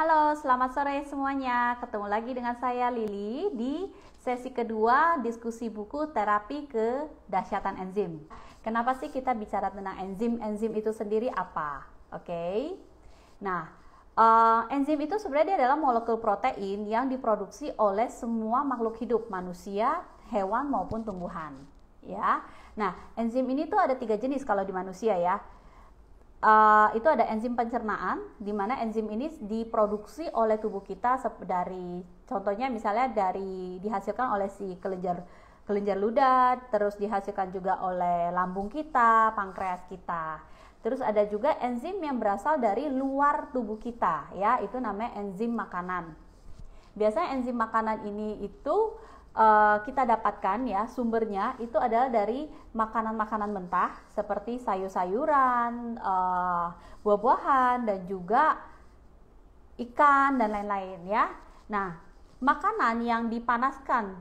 Halo, selamat sore semuanya. Ketemu lagi dengan saya Lili di sesi kedua diskusi buku terapi kedahsyatan enzim. Kenapa sih kita bicara tentang enzim? Enzim itu sendiri apa? Oke. Nah, enzim itu sebenarnya dia adalah molekul protein yang diproduksi oleh semua makhluk hidup, manusia, hewan maupun tumbuhan. Ya. Nah, enzim ini tuh ada 3 jenis kalau di manusia ya. Itu ada enzim pencernaan, di mana enzim ini diproduksi oleh tubuh kita dari, contohnya misalnya dihasilkan oleh si kelenjar ludah, terus dihasilkan juga oleh lambung kita, pankreas kita. Terus ada juga enzim yang berasal dari luar tubuh kita, ya, itu namanya enzim makanan. Biasanya enzim makanan ini itu kita dapatkan ya, sumbernya itu adalah dari makanan-makanan mentah seperti sayur-sayuran, buah-buahan, dan juga ikan dan lain-lain ya. Nah, makanan yang dipanaskan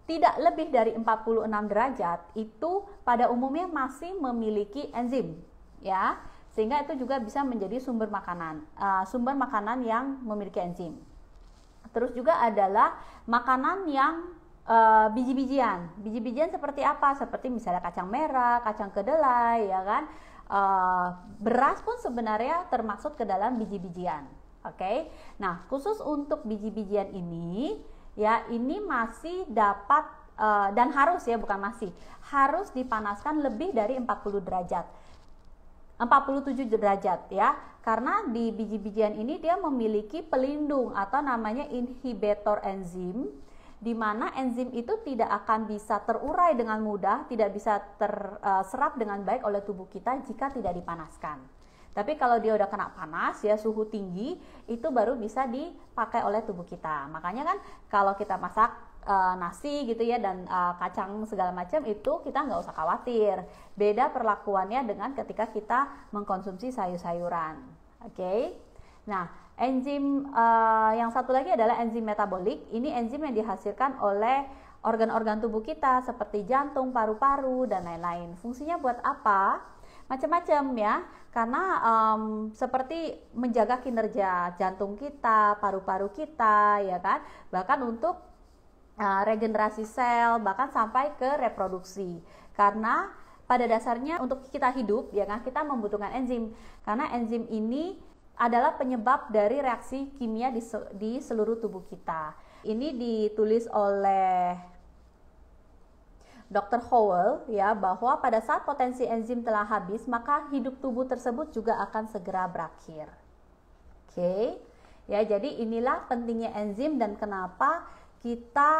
tidak lebih dari 46 derajat itu pada umumnya masih memiliki enzim ya, sehingga itu juga bisa menjadi sumber makanan yang memiliki enzim. Terus juga adalah makanan yang biji-bijian. Biji-bijian seperti apa? Seperti misalnya kacang merah, kacang kedelai, ya kan? Beras pun sebenarnya termasuk ke dalam biji-bijian. Oke. Nah, khusus untuk biji-bijian ini, ya, ini masih dapat dan harus ya, bukan masih, harus dipanaskan lebih dari 47 derajat ya, karena di biji-bijian ini dia memiliki pelindung atau namanya inhibitor enzim, di mana enzim itu tidak akan bisa terurai dengan mudah, tidak bisa terserap dengan baik oleh tubuh kita jika tidak dipanaskan. Tapi kalau dia udah kena panas ya, suhu tinggi, itu baru bisa dipakai oleh tubuh kita. Makanya kan kalau kita masak nasi gitu ya, dan kacang segala macam, itu kita nggak usah khawatir. Beda perlakuannya dengan ketika kita mengkonsumsi sayur-sayuran. Oke. Nah, enzim yang satu lagi adalah enzim metabolik. Ini enzim yang dihasilkan oleh organ-organ tubuh kita seperti jantung, paru-paru, dan lain-lain. Fungsinya buat apa? Macam-macam ya, karena seperti menjaga kinerja jantung kita, paru-paru kita, ya kan, bahkan untuk regenerasi sel, bahkan sampai ke reproduksi. Karena pada dasarnya untuk kita hidup, ya kan, kita membutuhkan enzim, karena enzim ini adalah penyebab dari reaksi kimia di seluruh tubuh kita. Ini ditulis oleh Dr. Howell ya, bahwa pada saat potensi enzim telah habis, maka hidup tubuh tersebut juga akan segera berakhir. Oke. Ya, jadi inilah pentingnya enzim dan kenapa kita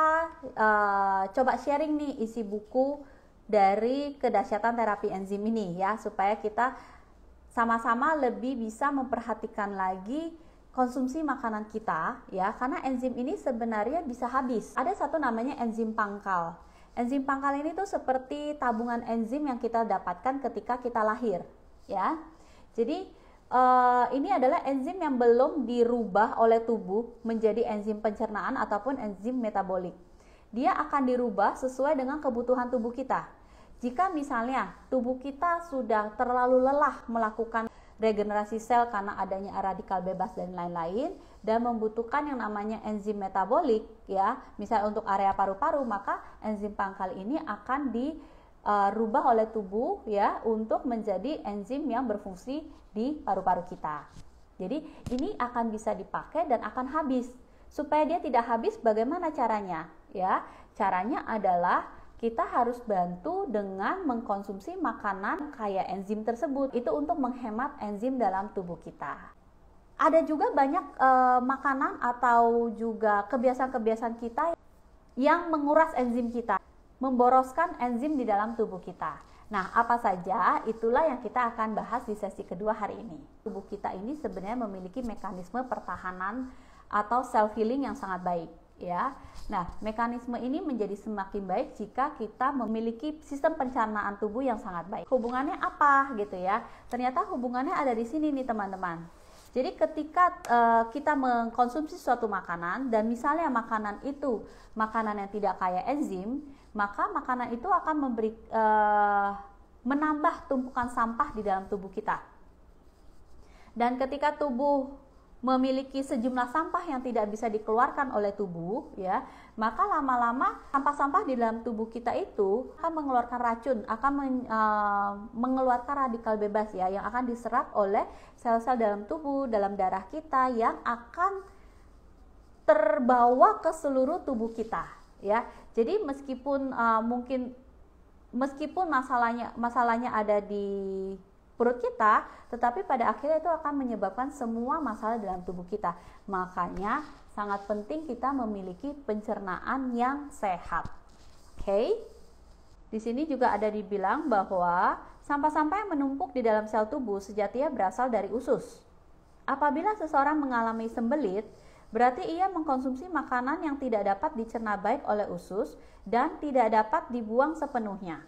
coba sharing nih isi buku dari kedahsyatan terapi enzim ini ya, supaya kita sama-sama lebih bisa memperhatikan lagi konsumsi makanan kita ya, karena enzim ini sebenarnya bisa habis. Ada satu namanya enzim pangkal. Enzim pangkal ini tuh seperti tabungan enzim yang kita dapatkan ketika kita lahir, ya. Jadi ini adalah enzim yang belum dirubah oleh tubuh menjadi enzim pencernaan ataupun enzim metabolik. Dia akan dirubah sesuai dengan kebutuhan tubuh kita. Jika misalnya tubuh kita sudah terlalu lelah melakukan regenerasi sel karena adanya radikal bebas dan lain-lain, dan membutuhkan yang namanya enzim metabolik ya, misalnya untuk area paru-paru, maka enzim pangkal ini akan dirubah oleh tubuh ya untuk menjadi enzim yang berfungsi di paru-paru kita. Jadi ini akan bisa dipakai dan akan habis. Supaya dia tidak habis, bagaimana caranya? Ya, caranya adalah kita harus bantu dengan mengkonsumsi makanan kaya enzim tersebut. Itu untuk menghemat enzim dalam tubuh kita. Ada juga banyak makanan atau juga kebiasaan-kebiasaan kita yang menguras enzim kita, memboroskan enzim di dalam tubuh kita. Nah, apa saja? Itulah yang kita akan bahas di sesi kedua hari ini. Tubuh kita ini sebenarnya memiliki mekanisme pertahanan atau self healing yang sangat baik. Ya, nah, mekanisme ini menjadi semakin baik jika kita memiliki sistem pencernaan tubuh yang sangat baik. Hubungannya apa gitu ya? Ternyata hubungannya ada di sini nih teman-teman. Jadi ketika kita mengkonsumsi suatu makanan dan misalnya makanan itu makanan yang tidak kaya enzim, maka makanan itu akan menambah tumpukan sampah di dalam tubuh kita. Dan ketika tubuh memiliki sejumlah sampah yang tidak bisa dikeluarkan oleh tubuh, ya, maka lama-lama sampah-sampah di dalam tubuh kita itu akan mengeluarkan racun, akan mengeluarkan radikal bebas, ya, yang akan diserap oleh sel-sel dalam tubuh, dalam darah kita, yang akan terbawa ke seluruh tubuh kita, ya. Jadi meskipun meskipun masalahnya ada di perut kita, tetapi pada akhirnya itu akan menyebabkan semua masalah dalam tubuh kita. Makanya sangat penting kita memiliki pencernaan yang sehat. Oke? Di sini juga ada dibilang bahwa sampah-sampah yang menumpuk di dalam sel tubuh sejatinya berasal dari usus. Apabila seseorang mengalami sembelit, berarti ia mengkonsumsi makanan yang tidak dapat dicerna baik oleh usus dan tidak dapat dibuang sepenuhnya.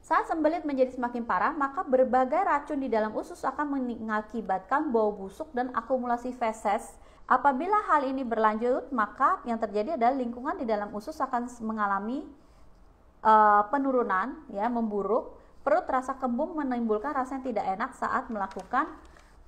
Saat sembelit menjadi semakin parah, maka berbagai racun di dalam usus akan mengakibatkan bau busuk dan akumulasi feses. Apabila hal ini berlanjut, maka yang terjadi adalah lingkungan di dalam usus akan mengalami penurunan, ya, memburuk. Perut terasa kembung, menimbulkan rasa yang tidak enak saat melakukan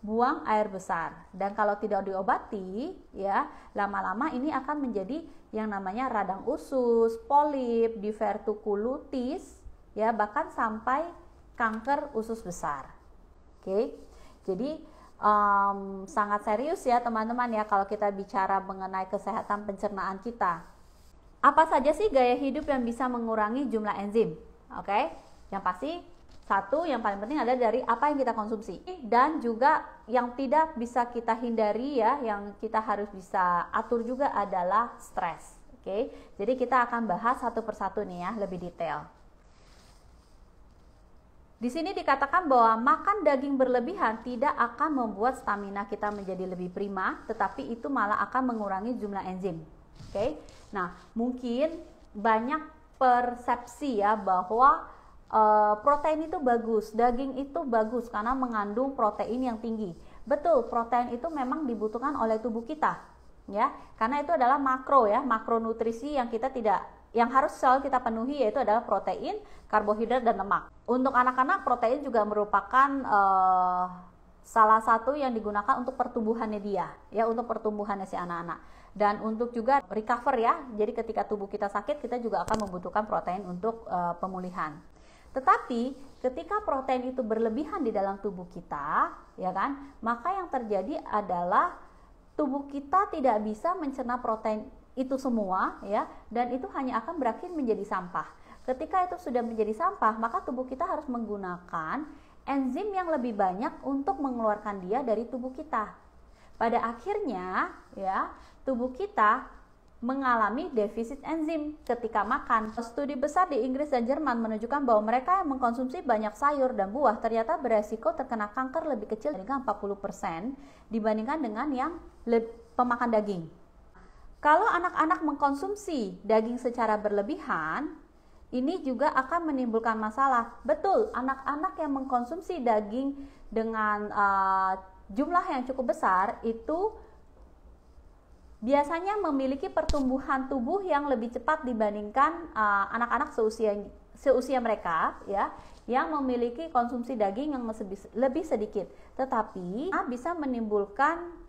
buang air besar. Dan kalau tidak diobati, ya, lama-lama ini akan menjadi yang namanya radang usus, polip, divertikulitis, ya, bahkan sampai kanker usus besar. Oke, jadi sangat serius ya teman-teman ya kalau kita bicara mengenai kesehatan pencernaan kita. Apa saja sih gaya hidup yang bisa mengurangi jumlah enzim? Oke, yang pasti satu yang paling penting adalah dari apa yang kita konsumsi, dan juga yang tidak bisa kita hindari, ya, yang kita harus bisa atur juga adalah stres. Oke, jadi kita akan bahas satu persatu nih ya, lebih detail. Di sini dikatakan bahwa makan daging berlebihan tidak akan membuat stamina kita menjadi lebih prima, tetapi itu malah akan mengurangi jumlah enzim. Oke, nah mungkin banyak persepsi ya bahwa protein itu bagus, daging itu bagus karena mengandung protein yang tinggi. Betul, protein itu memang dibutuhkan oleh tubuh kita, ya, karena itu adalah makro, ya, makronutrisi yang harus selalu kita penuhi, yaitu adalah protein, karbohidrat, dan lemak. Untuk anak-anak, protein juga merupakan salah satu yang digunakan untuk pertumbuhannya dia, ya, untuk pertumbuhannya si anak-anak. Dan untuk juga recover, ya, jadi ketika tubuh kita sakit, kita juga akan membutuhkan protein untuk pemulihan. Tetapi ketika protein itu berlebihan di dalam tubuh kita, ya kan, maka yang terjadi adalah tubuh kita tidak bisa mencerna protein itu semua, ya, dan itu hanya akan berakhir menjadi sampah. Ketika itu sudah menjadi sampah, maka tubuh kita harus menggunakan enzim yang lebih banyak untuk mengeluarkan dia dari tubuh kita. Pada akhirnya, ya, tubuh kita mengalami defisit enzim ketika makan. Studi besar di Inggris dan Jerman menunjukkan bahwa mereka yang mengkonsumsi banyak sayur dan buah ternyata beresiko terkena kanker lebih kecil dengan 40% dibandingkan dengan yang pemakan daging. Kalau anak-anak mengkonsumsi daging secara berlebihan, ini juga akan menimbulkan masalah. Betul, anak-anak yang mengkonsumsi daging dengan jumlah yang cukup besar itu biasanya memiliki pertumbuhan tubuh yang lebih cepat dibandingkan anak-anak seusia mereka, ya, yang memiliki konsumsi daging yang lebih sedikit. Tetapi bisa menimbulkan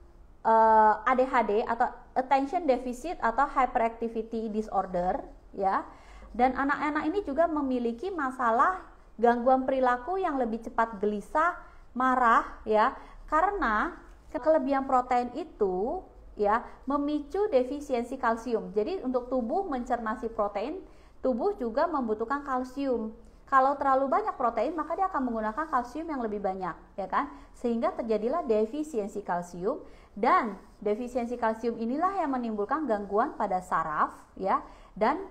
ADHD atau attention deficit atau hyperactivity disorder, ya. Dan anak-anak ini juga memiliki masalah gangguan perilaku yang lebih cepat gelisah, marah, ya, karena kelebihan protein itu, ya, memicu defisiensi kalsium. Jadi untuk tubuh mencerna si protein, tubuh juga membutuhkan kalsium. Kalau terlalu banyak protein, maka dia akan menggunakan kalsium yang lebih banyak, ya kan? Sehingga terjadilah defisiensi kalsium, dan defisiensi kalsium inilah yang menimbulkan gangguan pada saraf, ya, dan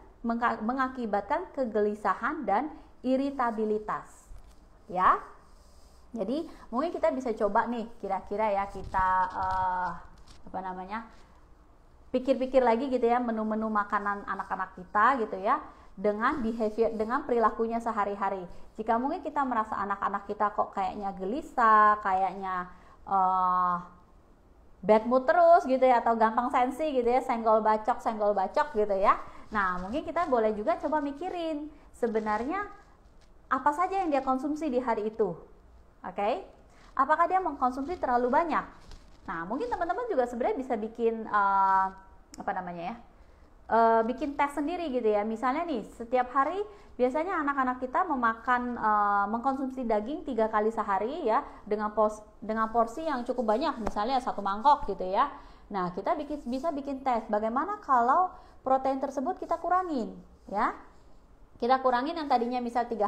mengakibatkan kegelisahan dan iritabilitas, ya. Jadi mungkin kita bisa coba nih, kira-kira ya kita pikir-pikir lagi gitu ya, menu-menu makanan anak-anak kita gitu ya, dengan behavior, dengan perilakunya sehari-hari. Jika mungkin kita merasa anak-anak kita kok kayaknya gelisah, kayaknya bad mood terus gitu ya, atau gampang sensi gitu ya, senggol bacok gitu ya. Nah, mungkin kita boleh juga coba mikirin sebenarnya apa saja yang dia konsumsi di hari itu. Oke? Apakah dia mengkonsumsi terlalu banyak? Nah, mungkin teman-teman juga sebenarnya bisa bikin bikin tes sendiri gitu ya. Misalnya nih, setiap hari biasanya anak-anak kita mengkonsumsi daging 3 kali sehari ya, dengan porsi yang cukup banyak, misalnya 1 mangkok gitu ya. Nah, kita bisa bikin tes bagaimana kalau protein tersebut kita kurangin ya. Kita kurangin yang tadinya misal 3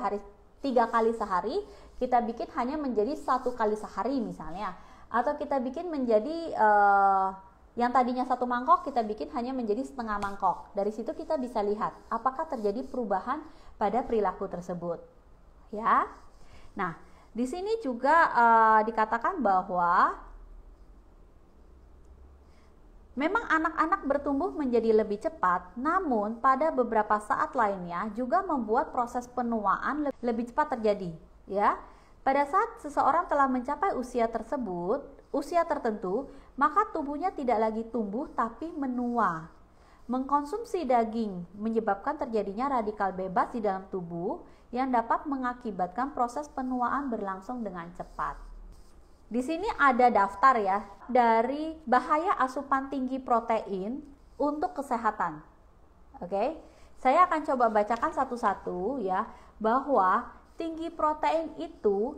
kali sehari, kita bikin hanya menjadi 1 kali sehari misalnya. Atau kita bikin menjadi yang tadinya 1 mangkok kita bikin hanya menjadi setengah mangkok. Dari situ kita bisa lihat apakah terjadi perubahan pada perilaku tersebut. Ya. Nah, di sini juga dikatakan bahwa memang anak-anak bertumbuh menjadi lebih cepat, namun pada beberapa saat lainnya juga membuat proses penuaan lebih cepat terjadi, ya. Pada saat seseorang telah mencapai usia tertentu, maka tubuhnya tidak lagi tumbuh tapi menua. Mengkonsumsi daging menyebabkan terjadinya radikal bebas di dalam tubuh yang dapat mengakibatkan proses penuaan berlangsung dengan cepat. Di sini ada daftar ya dari bahaya asupan tinggi protein untuk kesehatan. Oke, saya akan coba bacakan satu-satu ya, bahwa tinggi protein itu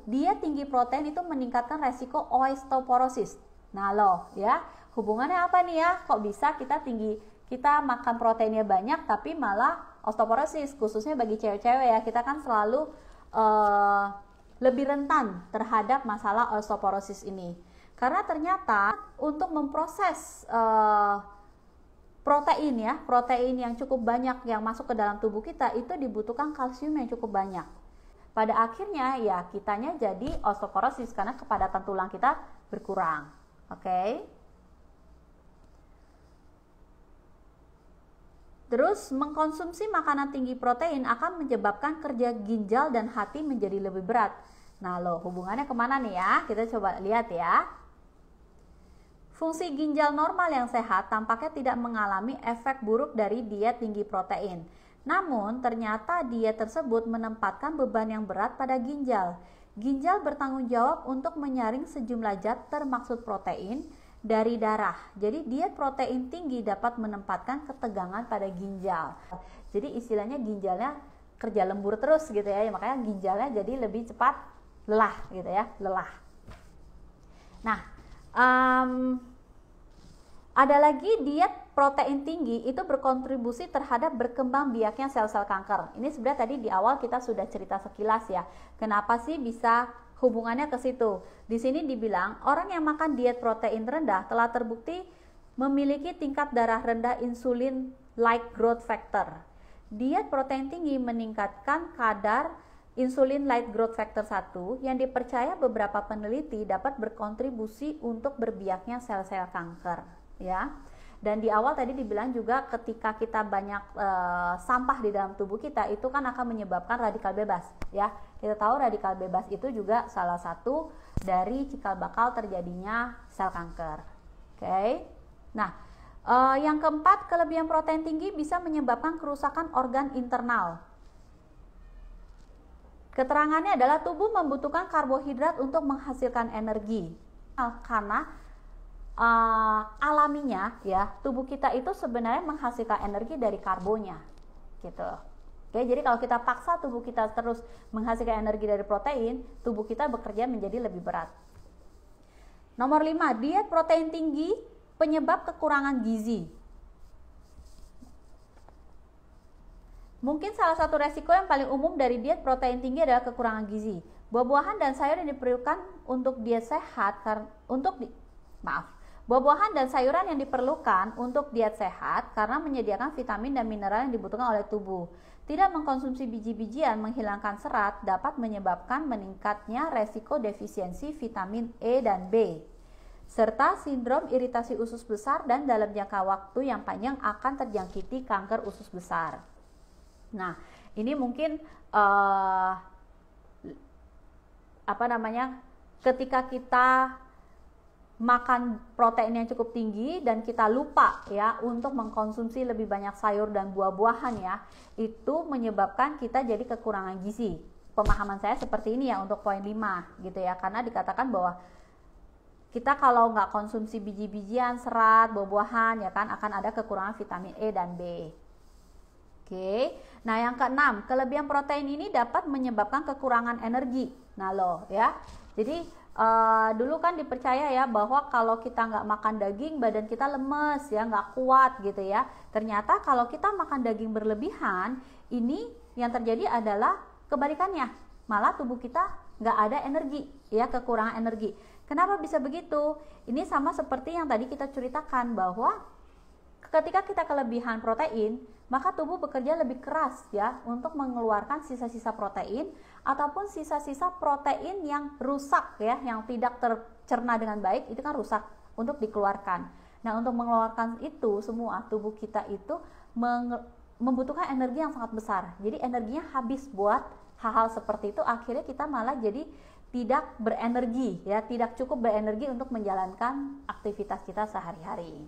meningkatkan resiko osteoporosis. Nah loh ya, hubungannya apa nih ya? Kok bisa kita makan proteinnya banyak tapi malah osteoporosis, khususnya bagi cewek-cewek ya, kita kan selalu lebih rentan terhadap masalah osteoporosis ini. Karena ternyata untuk memproses protein yang cukup banyak yang masuk ke dalam tubuh kita itu dibutuhkan kalsium yang cukup banyak. Pada akhirnya ya kitanya jadi osteoporosis karena kepadatan tulang kita berkurang. Oke. Terus mengkonsumsi makanan tinggi protein akan menyebabkan kerja ginjal dan hati menjadi lebih berat. Nah loh, hubungannya kemana nih ya? Kita coba lihat ya. Fungsi ginjal normal yang sehat tampaknya tidak mengalami efek buruk dari diet tinggi protein. Namun, ternyata diet tersebut menempatkan beban yang berat pada ginjal. Ginjal bertanggung jawab untuk menyaring sejumlah zat termaksud protein dari darah. Jadi, diet protein tinggi dapat menempatkan ketegangan pada ginjal. Jadi, istilahnya ginjalnya kerja lembur terus gitu ya. Makanya ginjalnya jadi lebih cepat lelah gitu ya, lelah. Nah, ada lagi diet protein tinggi itu berkontribusi terhadap berkembang biaknya sel-sel kanker. Ini sebenarnya tadi di awal kita sudah cerita sekilas ya. Kenapa sih bisa hubungannya ke situ? Di sini dibilang orang yang makan diet protein rendah telah terbukti memiliki tingkat darah rendah insulin-like growth factor. Diet protein tinggi meningkatkan kadar insulin-like growth factor 1 yang dipercaya beberapa peneliti dapat berkontribusi untuk berbiaknya sel-sel kanker, ya. Dan di awal tadi dibilang juga ketika kita banyak sampah di dalam tubuh kita itu kan akan menyebabkan radikal bebas ya. Kita tahu radikal bebas itu juga salah satu dari cikal bakal terjadinya sel kanker. Oke. Nah, yang keempat, kelebihan protein tinggi bisa menyebabkan kerusakan organ internal. Keterangannya adalah tubuh membutuhkan karbohidrat untuk menghasilkan energi. Karena alaminya ya tubuh kita itu sebenarnya menghasilkan energi dari karbonnya gitu. Oke, jadi kalau kita paksa tubuh kita terus menghasilkan energi dari protein, tubuh kita bekerja menjadi lebih berat. Nomor 5, diet protein tinggi penyebab kekurangan gizi. Mungkin salah satu resiko yang paling umum dari diet protein tinggi adalah kekurangan gizi. Buah-buahan dan sayur yang diperlukan untuk diet sehat Buah-buahan dan sayuran yang diperlukan untuk diet sehat karena menyediakan vitamin dan mineral yang dibutuhkan oleh tubuh. Tidak mengkonsumsi biji-bijian menghilangkan serat dapat menyebabkan meningkatnya resiko defisiensi vitamin E dan B, serta sindrom iritasi usus besar dan dalam jangka waktu yang panjang akan terjangkiti kanker usus besar. Nah, ini mungkin ketika kita makan protein yang cukup tinggi dan kita lupa ya untuk mengkonsumsi lebih banyak sayur dan buah-buahan ya, itu menyebabkan kita jadi kekurangan gizi. Pemahaman saya seperti ini ya untuk poin 5 gitu ya, karena dikatakan bahwa kita kalau nggak konsumsi biji-bijian, serat, buah-buahan ya kan akan ada kekurangan vitamin E dan B. Oke, nah yang keenam, kelebihan protein ini dapat menyebabkan kekurangan energi. Nah loh ya, jadi dulu kan dipercaya ya bahwa kalau kita nggak makan daging badan kita lemes ya, nggak kuat gitu ya. Ternyata kalau kita makan daging berlebihan, ini yang terjadi adalah kebalikannya, malah tubuh kita nggak ada energi ya, kekurangan energi. Kenapa bisa begitu? Ini sama seperti yang tadi kita ceritakan bahwa ketika kita kelebihan protein, maka tubuh bekerja lebih keras ya untuk mengeluarkan sisa-sisa protein ataupun sisa-sisa protein yang rusak ya, yang tidak tercerna dengan baik, itu kan rusak untuk dikeluarkan. Nah, untuk mengeluarkan itu semua, tubuh kita itu membutuhkan energi yang sangat besar. Jadi energinya habis buat hal-hal seperti itu, akhirnya kita malah jadi tidak berenergi ya, tidak cukup berenergi untuk menjalankan aktivitas kita sehari-hari.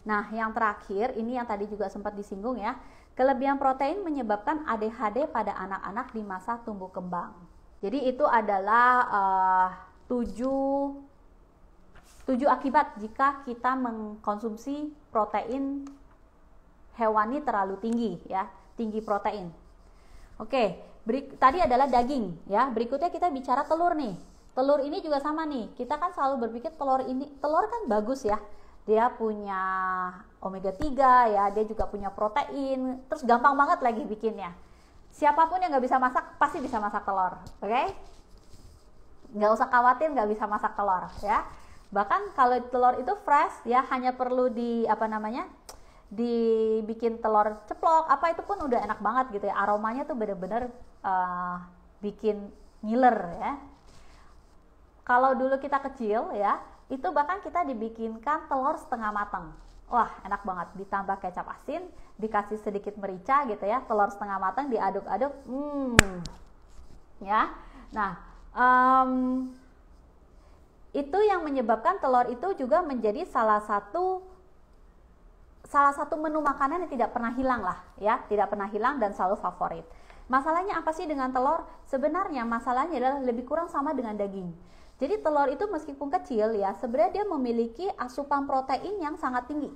Nah, yang terakhir, ini yang tadi juga sempat disinggung ya, kelebihan protein menyebabkan ADHD pada anak-anak di masa tumbuh kembang. Jadi itu adalah 7 akibat jika kita mengkonsumsi protein hewani terlalu tinggi ya, tinggi protein. Oke, tadi adalah daging ya, berikutnya kita bicara telur nih. Telur ini juga sama nih, kita kan selalu berpikir telur kan bagus ya. Dia punya omega 3 ya, dia juga punya protein, terus gampang banget lagi bikinnya. Siapapun yang nggak bisa masak, pasti bisa masak telur, oke? Nggak usah khawatir nggak bisa masak telur ya. Bahkan kalau telur itu fresh ya, hanya perlu dibikin telur ceplok, apa itu pun udah enak banget gitu ya. Aromanya tuh bener-bener bikin ngiler ya. Kalau dulu kita kecil ya, itu bahkan kita dibikinkan telur setengah matang. Wah, enak banget, ditambah kecap asin, dikasih sedikit merica gitu ya, telur setengah matang diaduk-aduk, ya. Nah, itu yang menyebabkan telur itu juga menjadi salah satu menu makanan yang tidak pernah hilang lah ya, tidak pernah hilang dan selalu favorit. Masalahnya apa sih dengan telur? Sebenarnya masalahnya adalah lebih kurang sama dengan daging. Jadi telur itu meskipun kecil ya, sebenarnya dia memiliki asupan protein yang sangat tinggi.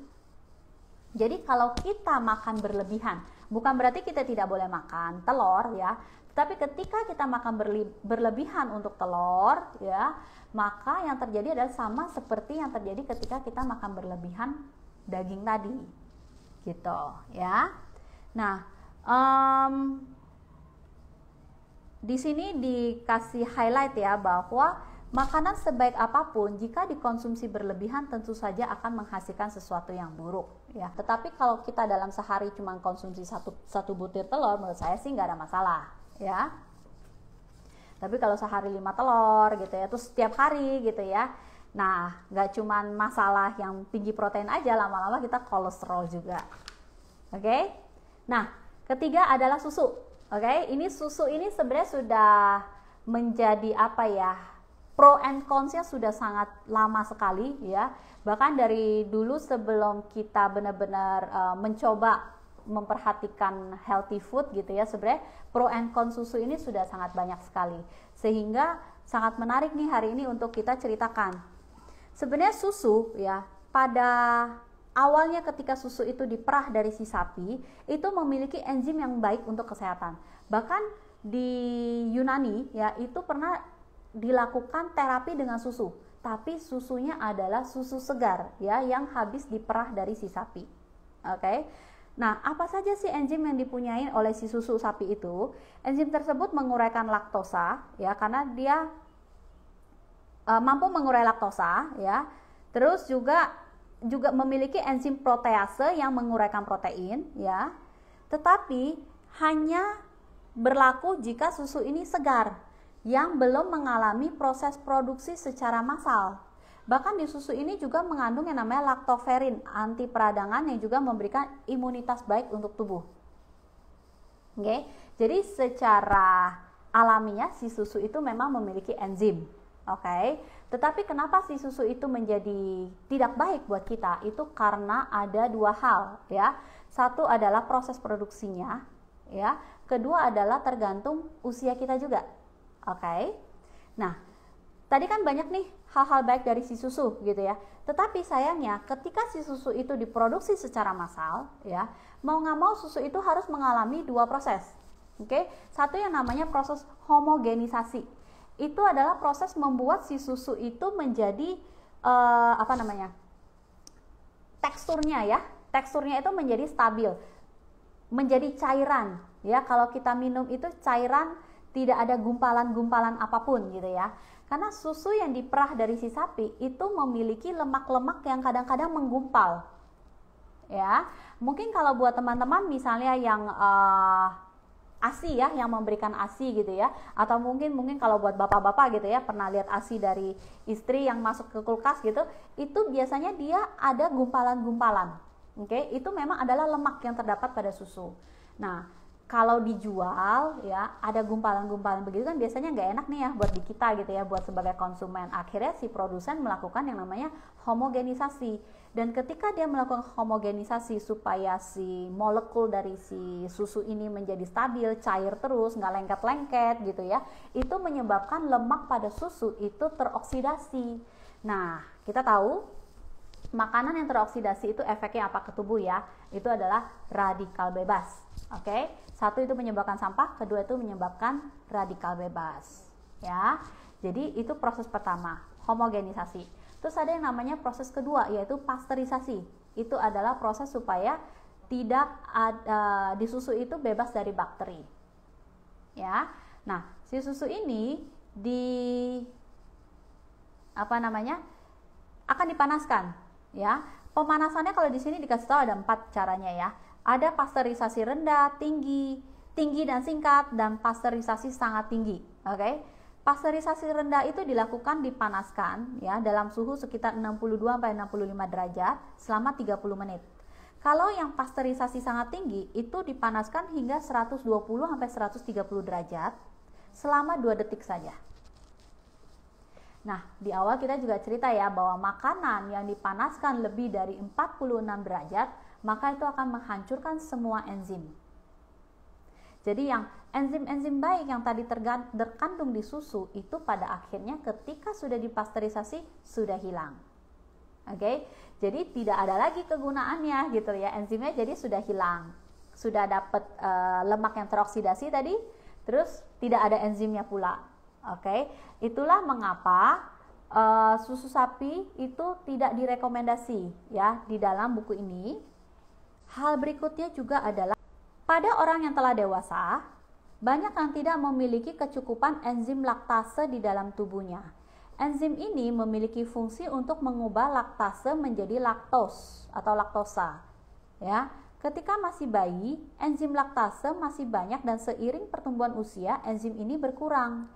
Jadi kalau kita makan berlebihan, bukan berarti kita tidak boleh makan telur ya, tapi ketika kita makan berlebihan untuk telur ya, maka yang terjadi adalah sama seperti yang terjadi ketika kita makan berlebihan daging tadi, gitu ya. Nah, di sini dikasih highlight ya bahwa makanan sebaik apapun jika dikonsumsi berlebihan tentu saja akan menghasilkan sesuatu yang buruk ya. Tetapi kalau kita dalam sehari cuma konsumsi satu butir telur, menurut saya sih nggak ada masalah ya. Tapi kalau sehari 5 telur gitu ya, terus setiap hari gitu ya, nah nggak cuma masalah yang tinggi protein aja, lama-lama kita kolesterol juga. Oke? Nah, ketiga adalah susu. Oke? Ini susu ini sebenarnya sudah menjadi apa ya, pro and cons-nya sudah sangat lama sekali ya. Bahkan dari dulu sebelum kita benar-benar mencoba memperhatikan healthy food gitu ya, sebenarnya pro and cons susu ini sudah sangat banyak sekali. Sehingga sangat menarik nih hari ini untuk kita ceritakan. Sebenarnya susu ya, pada awalnya ketika susu itu diperah dari si sapi, itu memiliki enzim yang baik untuk kesehatan. Bahkan di Yunani ya, itu pernah dilakukan terapi dengan susu, tapi susunya adalah susu segar ya, yang habis diperah dari si sapi. Oke. Nah, apa saja sih enzim yang dipunyai oleh si susu sapi itu? Enzim tersebut menguraikan laktosa ya, karena dia mampu mengurai laktosa ya. Terus juga memiliki enzim protease yang menguraikan protein ya. Tetapi hanya berlaku jika susu ini segar, yang belum mengalami proses produksi secara massal. Bahkan di susu ini juga mengandung yang namanya laktoferin, anti peradangan yang juga memberikan imunitas baik untuk tubuh. Oke, jadi secara alamiah si susu itu memang memiliki enzim. Oke, tetapi kenapa si susu itu menjadi tidak baik buat kita? Itu karena ada dua hal ya. Satu adalah proses produksinya ya. Kedua adalah tergantung usia kita juga. Oke. Nah, tadi kan banyak nih hal-hal baik dari si susu gitu ya. Tetapi sayangnya ketika si susu itu diproduksi secara massal ya, mau nggak mau susu itu harus mengalami dua proses. Oke, satu yang namanya proses homogenisasi. Itu adalah proses membuat si susu itu menjadi teksturnya ya. Teksturnya itu menjadi stabil, menjadi cairan ya. Kalau kita minum itu cairan, tidak ada gumpalan-gumpalan apapun gitu ya. Karena susu yang diperah dari si sapi itu memiliki lemak-lemak yang kadang-kadang menggumpal ya. Mungkin kalau buat teman-teman misalnya yang ASI ya, yang memberikan ASI gitu ya, atau mungkin kalau buat bapak-bapak gitu ya, pernah lihat ASI dari istri yang masuk ke kulkas gitu, itu biasanya dia ada gumpalan-gumpalan. Oke, itu memang adalah lemak yang terdapat pada susu. Nah, kalau dijual ya ada gumpalan-gumpalan begitu kan biasanya nggak enak nih ya buat di kita gitu ya, buat sebagai konsumen. Akhirnya si produsen melakukan yang namanya homogenisasi, dan ketika dia melakukan homogenisasi supaya si molekul dari si susu ini menjadi stabil, cair terus, nggak lengket-lengket gitu ya, itu menyebabkan lemak pada susu itu teroksidasi. Nah, kita tahu makanan yang teroksidasi itu efeknya apa ke tubuh ya? Itu adalah radikal bebas. Oke, satu itu menyebabkan sampah, kedua itu menyebabkan radikal bebas ya. Jadi itu proses pertama, homogenisasi. Terus ada yang namanya proses kedua, yaitu pasteurisasi. Itu adalah proses supaya tidak di susu itu bebas dari bakteri ya. Nah, si susu ini akan dipanaskan ya. Pemanasannya kalau di sini dikasih tahu ada 4 caranya ya. Ada pasteurisasi rendah, tinggi dan singkat, dan pasteurisasi sangat tinggi. Oke. Pasteurisasi rendah itu dilakukan dipanaskan ya dalam suhu sekitar 62 sampai 65 derajat selama 30 menit. Kalau yang pasteurisasi sangat tinggi itu dipanaskan hingga 120 sampai 130 derajat selama 2 detik saja. Nah, di awal kita juga cerita ya bahwa makanan yang dipanaskan lebih dari 46 derajat, maka itu akan menghancurkan semua enzim. Jadi yang enzim-enzim baik yang tadi terkandung di susu itu pada akhirnya ketika sudah dipasteurisasi sudah hilang. Oke, jadi tidak ada lagi kegunaannya gitu ya, enzimnya jadi sudah hilang. Sudah dapat lemak yang teroksidasi tadi, terus tidak ada enzimnya pula. Oke, itulah mengapa susu sapi itu tidak direkomendasi ya di dalam buku ini. Hal berikutnya juga adalah pada orang yang telah dewasa, banyak yang tidak memiliki kecukupan enzim laktase di dalam tubuhnya. Enzim ini memiliki fungsi untuk mengubah laktase menjadi laktos atau laktosa. Ya, ketika masih bayi, enzim laktase masih banyak dan seiring pertumbuhan usia, enzim ini berkurang.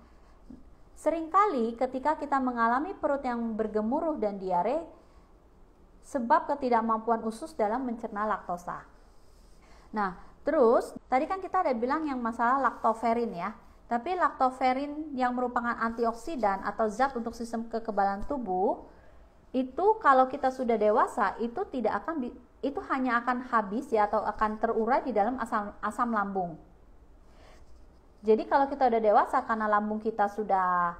Seringkali ketika kita mengalami perut yang bergemuruh dan diare, sebab ketidakmampuan usus dalam mencerna laktosa. Nah, terus tadi kan kita ada bilang yang masalah laktoferin ya. Tapi laktoferin yang merupakan antioksidan atau zat untuk sistem kekebalan tubuh, itu kalau kita sudah dewasa itu hanya akan habis ya atau akan terurai di dalam asam lambung. Jadi kalau kita udah dewasa karena lambung kita sudah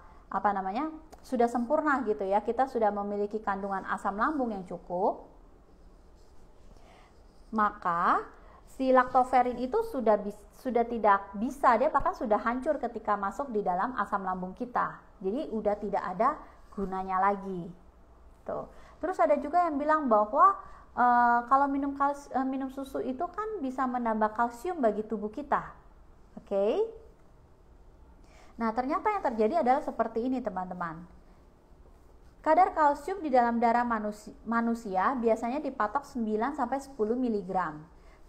sudah sempurna gitu ya, kita sudah memiliki kandungan asam lambung yang cukup, maka si laktoferin itu sudah tidak bisa, dia bahkan sudah hancur ketika masuk di dalam asam lambung kita. Jadi udah tidak ada gunanya lagi. Tuh. Terus ada juga yang bilang bahwa kalau minum susu itu kan bisa menambah kalsium bagi tubuh kita. Oke. Nah, ternyata yang terjadi adalah seperti ini, teman-teman. Kadar kalsium di dalam darah manusia biasanya dipatok 9 sampai 10 mg.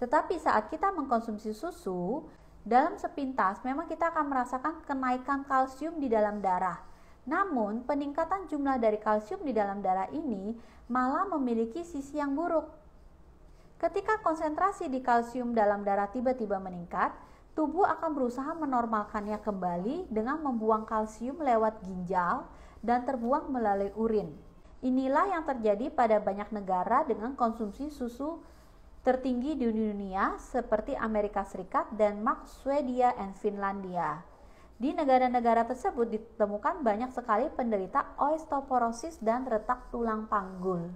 Tetapi saat kita mengkonsumsi susu, dalam sepintas memang kita akan merasakan kenaikan kalsium di dalam darah. Namun, peningkatan jumlah dari kalsium di dalam darah ini malah memiliki sisi yang buruk. Ketika konsentrasi di kalsium dalam darah tiba-tiba meningkat, tubuh akan berusaha menormalkannya kembali dengan membuang kalsium lewat ginjal dan terbuang melalui urin. Inilah yang terjadi pada banyak negara dengan konsumsi susu tertinggi di dunia seperti Amerika Serikat, Denmark, Swedia, dan Finlandia. Di negara-negara tersebut ditemukan banyak sekali penderita osteoporosis dan retak tulang panggul.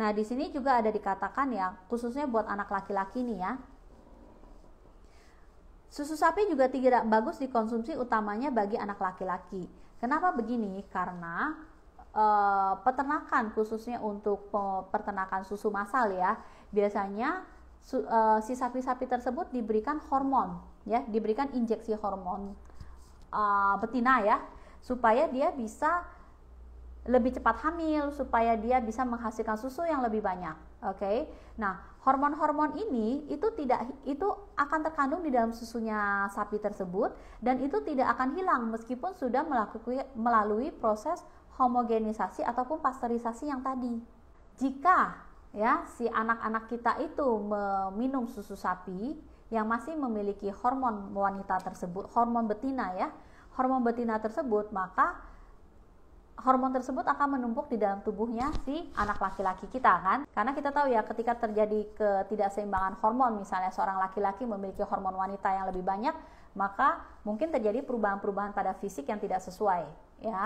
Nah, di sini juga ada dikatakan ya, khususnya buat anak laki-laki nih ya. Susu sapi juga tidak bagus dikonsumsi utamanya bagi anak laki-laki. Kenapa begini? Karena peternakan, khususnya untuk peternakan susu massal ya, biasanya si sapi-sapi tersebut diberikan hormon ya, diberikan injeksi hormon betina ya, supaya dia bisa lebih cepat hamil, supaya dia bisa menghasilkan susu yang lebih banyak. Oke. Nah, hormon-hormon ini itu akan terkandung di dalam susunya sapi tersebut, dan itu tidak akan hilang meskipun sudah melalui proses homogenisasi ataupun pasteurisasi yang tadi. Jika ya si anak-anak kita itu meminum susu sapi yang masih memiliki hormon wanita tersebut, hormon betina ya, hormon betina tersebut, maka hormon tersebut akan menumpuk di dalam tubuhnya si anak laki-laki kita kan. Karena kita tahu ya, ketika terjadi ketidakseimbangan hormon, misalnya seorang laki-laki memiliki hormon wanita yang lebih banyak, maka mungkin terjadi perubahan-perubahan pada fisik yang tidak sesuai ya.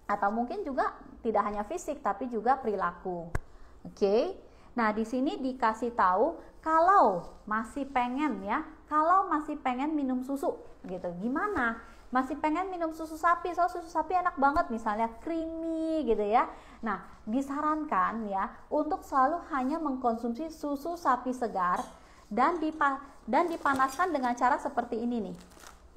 Atau mungkin juga tidak hanya fisik tapi juga perilaku. Oke. Nah, di sini dikasih tahu kalau masih pengen ya, kalau masih pengen minum susu gitu. Gimana? Masih pengen minum susu sapi, soal susu sapi enak banget, misalnya creamy gitu ya. Nah, disarankan ya untuk selalu hanya mengkonsumsi susu sapi segar dan dipanaskan dengan cara seperti ini nih.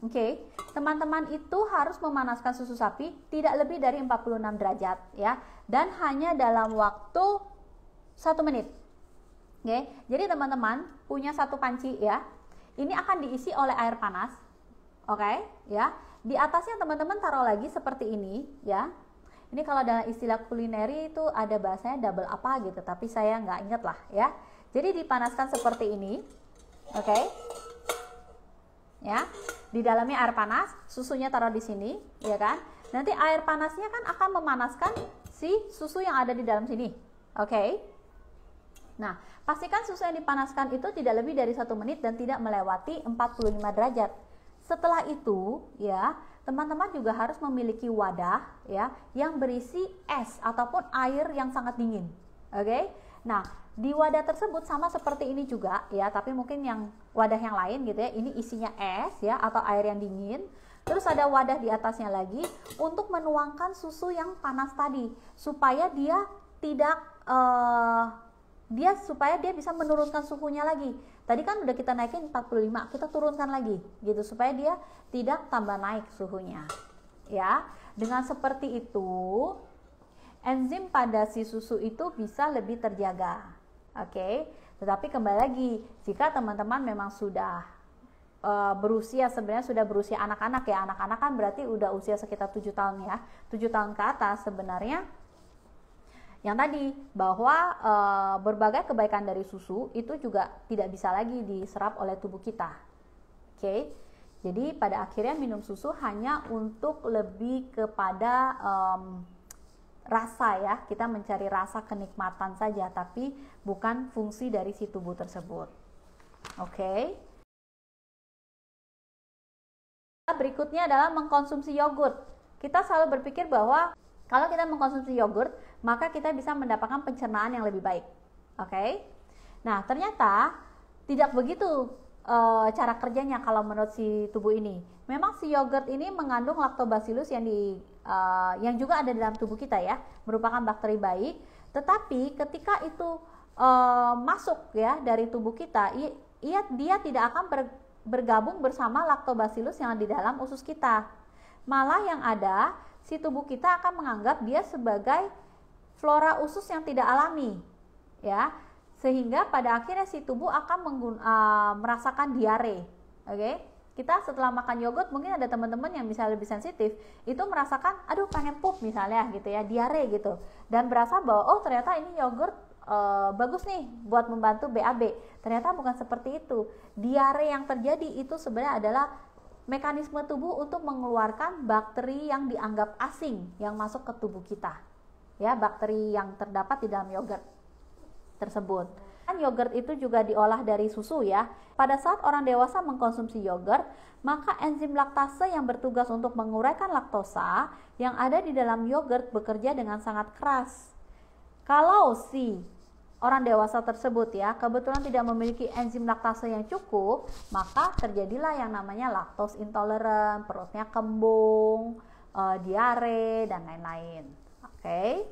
Oke, teman-teman itu harus memanaskan susu sapi tidak lebih dari 46 derajat ya, dan hanya dalam waktu 1 menit. Oke, jadi teman-teman punya satu panci ya. Ini akan diisi oleh air panas. Oke, ya. Di atasnya teman-teman taruh lagi seperti ini ya. Ini kalau dalam istilah kulineri itu ada bahasanya double apa gitu, tapi saya nggak inget lah ya. Jadi dipanaskan seperti ini. Oke. Ya. Di dalamnya air panas, susunya taruh di sini, ya kan? Nanti air panasnya kan akan memanaskan si susu yang ada di dalam sini. Oke. Nah, pastikan susu yang dipanaskan itu tidak lebih dari 1 menit dan tidak melewati 45 derajat. Setelah itu, ya, teman-teman juga harus memiliki wadah ya yang berisi es ataupun air yang sangat dingin. Oke? Nah, di wadah tersebut sama seperti ini juga ya, tapi mungkin yang wadah yang lain gitu ya. Ini isinya es ya atau air yang dingin. Terus ada wadah di atasnya lagi untuk menuangkan susu yang panas tadi supaya dia tidak supaya dia bisa menurunkan suhunya lagi. Tadi kan udah kita naikin 45, kita turunkan lagi gitu supaya dia tidak tambah naik suhunya. Ya, dengan seperti itu enzim pada si susu itu bisa lebih terjaga. Oke, tetapi kembali lagi, jika teman-teman memang sudah berusia, sebenarnya sudah berusia anak-anak ya, anak-anak kan berarti udah usia sekitar 7 tahun ya, 7 tahun ke atas sebenarnya, yang tadi bahwa berbagai kebaikan dari susu itu juga tidak bisa lagi diserap oleh tubuh kita. Oke, jadi pada akhirnya minum susu hanya untuk lebih kepada rasa ya, kita mencari rasa kenikmatan saja, tapi bukan fungsi dari si tubuh tersebut. Oke. Berikutnya adalah mengkonsumsi yogurt. Kita selalu berpikir bahwa kalau kita mengkonsumsi yogurt, maka kita bisa mendapatkan pencernaan yang lebih baik. Oke. Nah, ternyata tidak begitu cara kerjanya kalau menurut si tubuh ini. Memang si yogurt ini mengandung lactobacillus yang juga ada dalam tubuh kita ya, merupakan bakteri baik. Tetapi ketika itu masuk ya dari tubuh kita, dia tidak akan bergabung bersama lactobacillus yang di dalam usus kita. Malah yang ada, si tubuh kita akan menganggap dia sebagai flora usus yang tidak alami, ya, sehingga pada akhirnya si tubuh akan merasakan diare. Oke, kita setelah makan yogurt, mungkin ada teman-teman yang misalnya lebih sensitif, itu merasakan, aduh pengen pup misalnya gitu ya, diare gitu, dan berasa bahwa oh ternyata ini yogurt bagus nih buat membantu BAB. Ternyata bukan seperti itu. Diare yang terjadi itu sebenarnya adalah mekanisme tubuh untuk mengeluarkan bakteri yang dianggap asing yang masuk ke tubuh kita. Ya, bakteri yang terdapat di dalam yogurt tersebut. Kan yogurt itu juga diolah dari susu ya. Pada saat orang dewasa mengkonsumsi yogurt, maka enzim laktase yang bertugas untuk menguraikan laktosa yang ada di dalam yogurt bekerja dengan sangat keras. Kalau si orang dewasa tersebut ya kebetulan tidak memiliki enzim laktase yang cukup, maka terjadilah yang namanya lactose intolerant, perutnya kembung, diare dan lain-lain. Oke.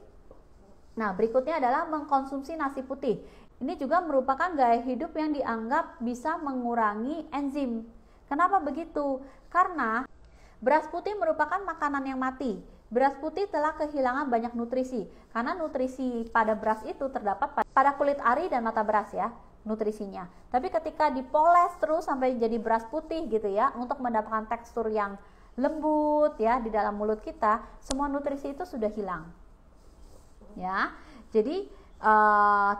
Nah, berikutnya adalah mengkonsumsi nasi putih. Ini juga merupakan gaya hidup yang dianggap bisa mengurangi enzim. Kenapa begitu? Karena beras putih merupakan makanan yang mati. Beras putih telah kehilangan banyak nutrisi. Karena nutrisi pada beras itu terdapat pada kulit ari dan mata beras ya, nutrisinya. Tapi ketika dipoles terus sampai jadi beras putih gitu ya, untuk mendapatkan tekstur yang lembut ya di dalam mulut kita, semua nutrisi itu sudah hilang. Ya, jadi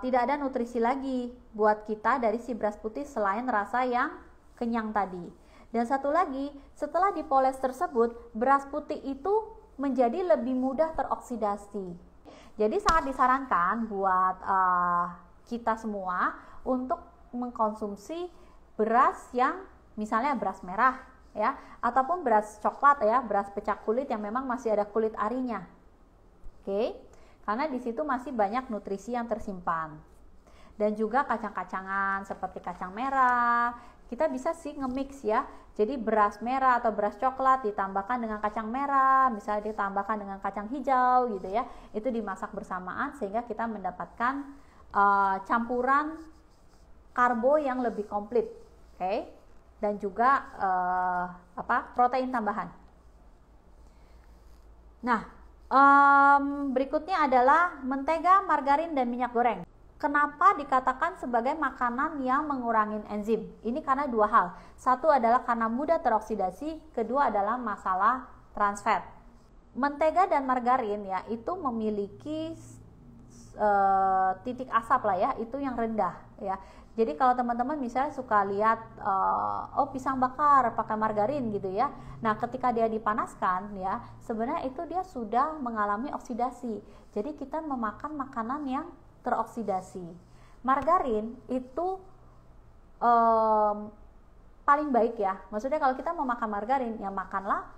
tidak ada nutrisi lagi buat kita dari si beras putih selain rasa yang kenyang tadi. Dan satu lagi, setelah dipoles tersebut, beras putih itu menjadi lebih mudah teroksidasi. Jadi sangat disarankan buat kita semua untuk mengkonsumsi beras yang misalnya beras merah ya, ataupun beras coklat ya, beras pecah kulit yang memang masih ada kulit arinya. Oke. Karena di situ masih banyak nutrisi yang tersimpan. Dan juga kacang-kacangan seperti kacang merah, kita bisa sih nge-mix ya. Jadi beras merah atau beras coklat ditambahkan dengan kacang merah, misalnya ditambahkan dengan kacang hijau gitu ya. Itu dimasak bersamaan sehingga kita mendapatkan campuran karbo yang lebih komplit, oke? Dan juga protein tambahan. Nah, berikutnya adalah mentega, margarin, dan minyak goreng. Kenapa dikatakan sebagai makanan yang mengurangi enzim? Ini karena dua hal. Satu adalah karena mudah teroksidasi, kedua adalah masalah trans fat. Mentega dan margarin ya itu memiliki titik asap lah ya, itu yang rendah ya. Jadi kalau teman-teman misalnya suka lihat pisang bakar pakai margarin gitu ya. Nah, ketika dia dipanaskan ya, sebenarnya itu dia sudah mengalami oksidasi. Jadi kita memakan makanan yang teroksidasi. Margarin itu paling baik ya. Maksudnya kalau kita mau makan margarin, ya makanlah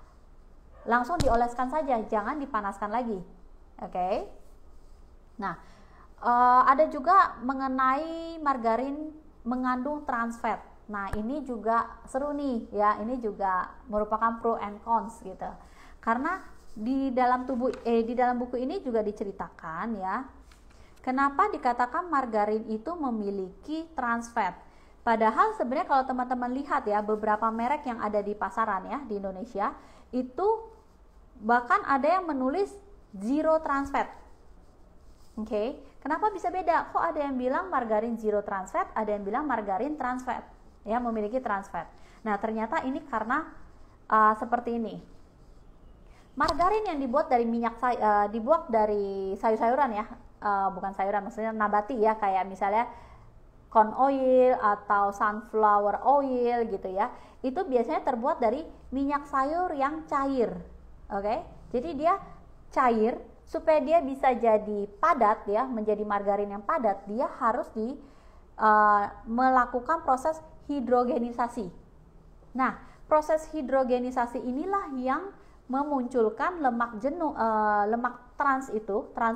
langsung dioleskan saja, jangan dipanaskan lagi. Oke. Nah, ada juga mengenai margarin mengandung trans fat. Nah, ini juga seru nih ya. Ini juga merupakan pro and cons gitu. Karena di dalam buku ini juga diceritakan ya, kenapa dikatakan margarin itu memiliki trans fat. Padahal sebenarnya kalau teman-teman lihat ya, beberapa merek yang ada di pasaran ya di Indonesia itu bahkan ada yang menulis zero trans fat. Oke, kenapa bisa beda? Kok ada yang bilang margarin zero trans fat, ada yang bilang margarin trans fat, ya memiliki trans fat. Nah, ternyata ini karena seperti ini. Margarin yang dibuat dari dibuat dari sayur-sayuran ya, bukan sayuran, maksudnya nabati ya, kayak misalnya corn oil atau sunflower oil gitu ya. Itu biasanya terbuat dari minyak sayur yang cair. Oke, jadi dia cair. Supaya dia bisa jadi padat ya, menjadi margarin yang padat, dia harus melakukan proses hidrogenisasi. Nah, proses hidrogenisasi inilah yang memunculkan lemak jenuh, lemak trans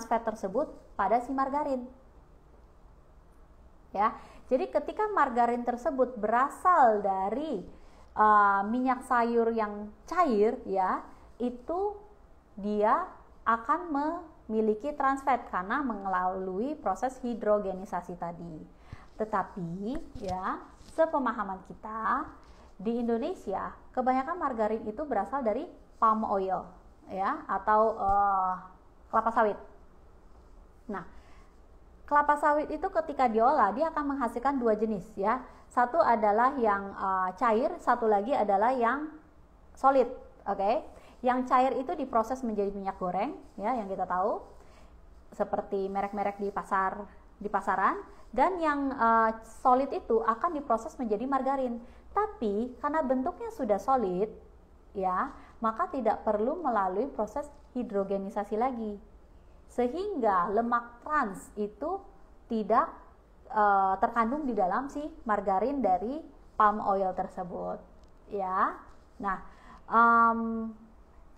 fat tersebut pada si margarin. Ya, jadi ketika margarin tersebut berasal dari minyak sayur yang cair ya, itu dia akan memiliki trans fat karena melalui proses hidrogenisasi tadi. Tetapi ya, sepemahaman kita di Indonesia kebanyakan margarin itu berasal dari palm oil ya, atau kelapa sawit. Nah, kelapa sawit itu ketika diolah dia akan menghasilkan dua jenis ya. Satu adalah yang cair, satu lagi adalah yang solid. Oke. Yang cair itu diproses menjadi minyak goreng ya, yang kita tahu seperti merek-merek di pasaran, dan yang solid itu akan diproses menjadi margarin. Tapi karena bentuknya sudah solid ya, maka tidak perlu melalui proses hidrogenisasi lagi. Sehingga lemak trans itu tidak terkandung di dalam si margarin dari palm oil tersebut, ya. Nah,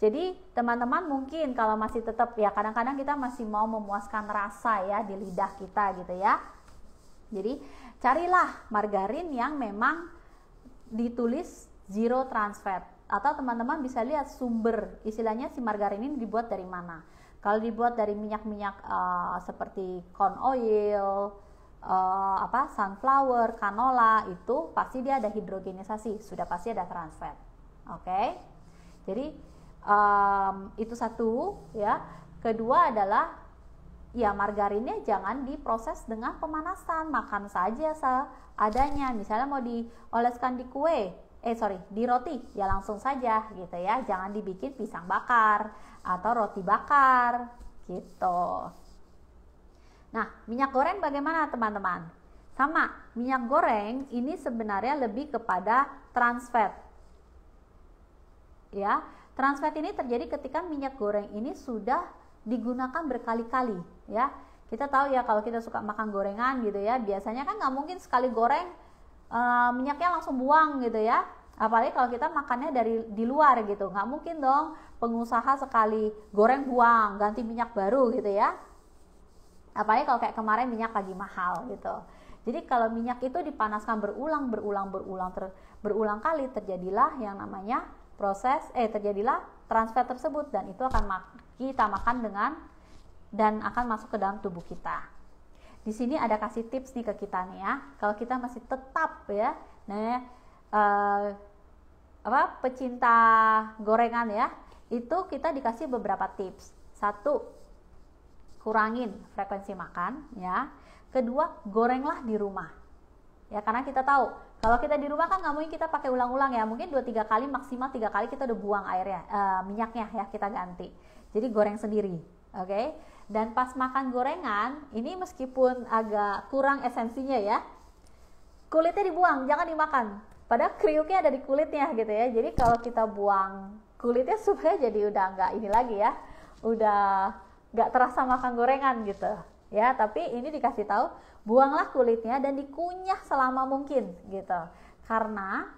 jadi teman-teman mungkin kalau masih tetap ya kadang-kadang kita masih mau memuaskan rasa ya di lidah kita gitu ya. Jadi carilah margarin yang memang ditulis zero trans fat, atau teman-teman bisa lihat sumber istilahnya si margarin ini dibuat dari mana. Kalau dibuat dari minyak-minyak seperti corn oil, sunflower, canola, itu pasti dia ada hidrogenisasi, sudah pasti ada trans fat. Oke. Jadi itu satu ya. Kedua adalah ya margarinnya jangan diproses dengan pemanasan, makan saja seadanya. Misalnya mau dioleskan di di roti ya langsung saja gitu ya, jangan dibikin pisang bakar atau roti bakar gitu. Nah, minyak goreng bagaimana teman-teman? Sama, minyak goreng ini sebenarnya lebih kepada trans fat. Ya, trans fat ini terjadi ketika minyak goreng ini sudah digunakan berkali-kali ya. Kita tahu ya kalau kita suka makan gorengan gitu ya, biasanya kan nggak mungkin sekali goreng minyaknya langsung buang gitu ya. Apalagi kalau kita makannya di luar gitu, nggak mungkin dong pengusaha sekali goreng buang ganti minyak baru gitu ya. Apalagi kalau kayak kemarin minyak lagi mahal gitu. Jadi kalau minyak itu dipanaskan berulang kali, terjadilah yang namanya terjadilah trans fat tersebut, dan itu akan kita makan dan akan masuk ke dalam tubuh kita. Di sini ada kasih tips nih ke kita nih ya. Kalau kita masih tetap ya, pecinta gorengan ya, itu kita dikasih beberapa tips. Satu, kurangin frekuensi makan ya. Kedua, gorenglah di rumah ya, karena kita tahu kalau kita di rumah kan nggak mungkin kita pakai ulang-ulang ya, mungkin 2-3 kali, maksimal 3 kali kita udah buang airnya, minyaknya ya kita ganti. Jadi goreng sendiri, oke? Dan pas makan gorengan ini meskipun agak kurang esensinya ya, kulitnya dibuang, jangan dimakan. Padahal kriuknya ada di kulitnya gitu ya. Jadi kalau kita buang kulitnya sebenarnya jadi udah nggak ini lagi ya, udah nggak terasa makan gorengan gitu ya. Tapi ini dikasih tahu, buanglah kulitnya dan dikunyah selama mungkin gitu, karena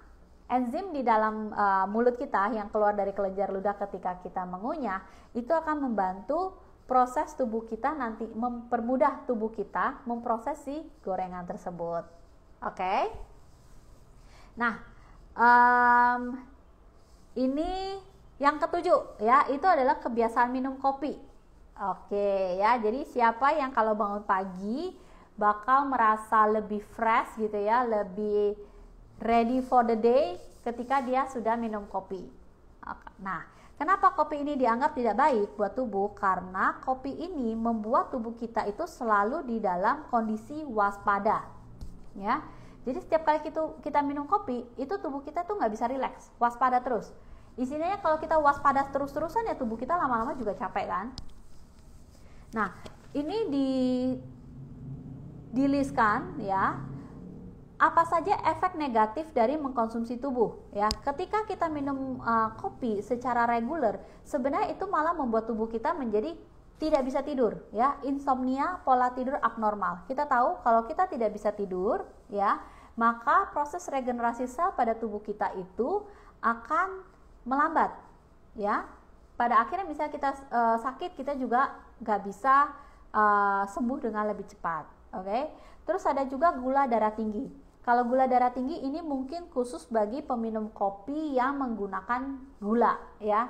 enzim di dalam mulut kita yang keluar dari kelenjar ludah ketika kita mengunyah itu akan membantu proses tubuh kita nanti, mempermudah tubuh kita memproses si gorengan tersebut. Oke? Nah, ini yang ketujuh ya, itu adalah kebiasaan minum kopi. Oke ya, jadi siapa yang kalau bangun pagi bakal merasa lebih fresh gitu ya, lebih ready for the day ketika dia sudah minum kopi. Nah, kenapa kopi ini dianggap tidak baik buat tubuh? Karena kopi ini membuat tubuh kita itu selalu di dalam kondisi waspada ya. Jadi setiap kali kita minum kopi, itu tubuh kita tuh nggak bisa rileks, waspada terus. Istilahnya kalau kita waspada terus-terusan ya tubuh kita lama-lama juga capek kan. Nah, ini dilistkan ya, apa saja efek negatif dari mengkonsumsi tubuh ya. Ketika kita minum kopi secara reguler, sebenarnya itu malah membuat tubuh kita menjadi tidak bisa tidur ya, insomnia, pola tidur abnormal. Kita tahu kalau kita tidak bisa tidur ya, maka proses regenerasi sel pada tubuh kita itu akan melambat ya. Pada akhirnya misalnya kita sakit, kita juga nggak bisa sembuh dengan lebih cepat. Oke. Terus ada juga gula darah tinggi. Kalau gula darah tinggi ini mungkin khusus bagi peminum kopi yang menggunakan gula ya.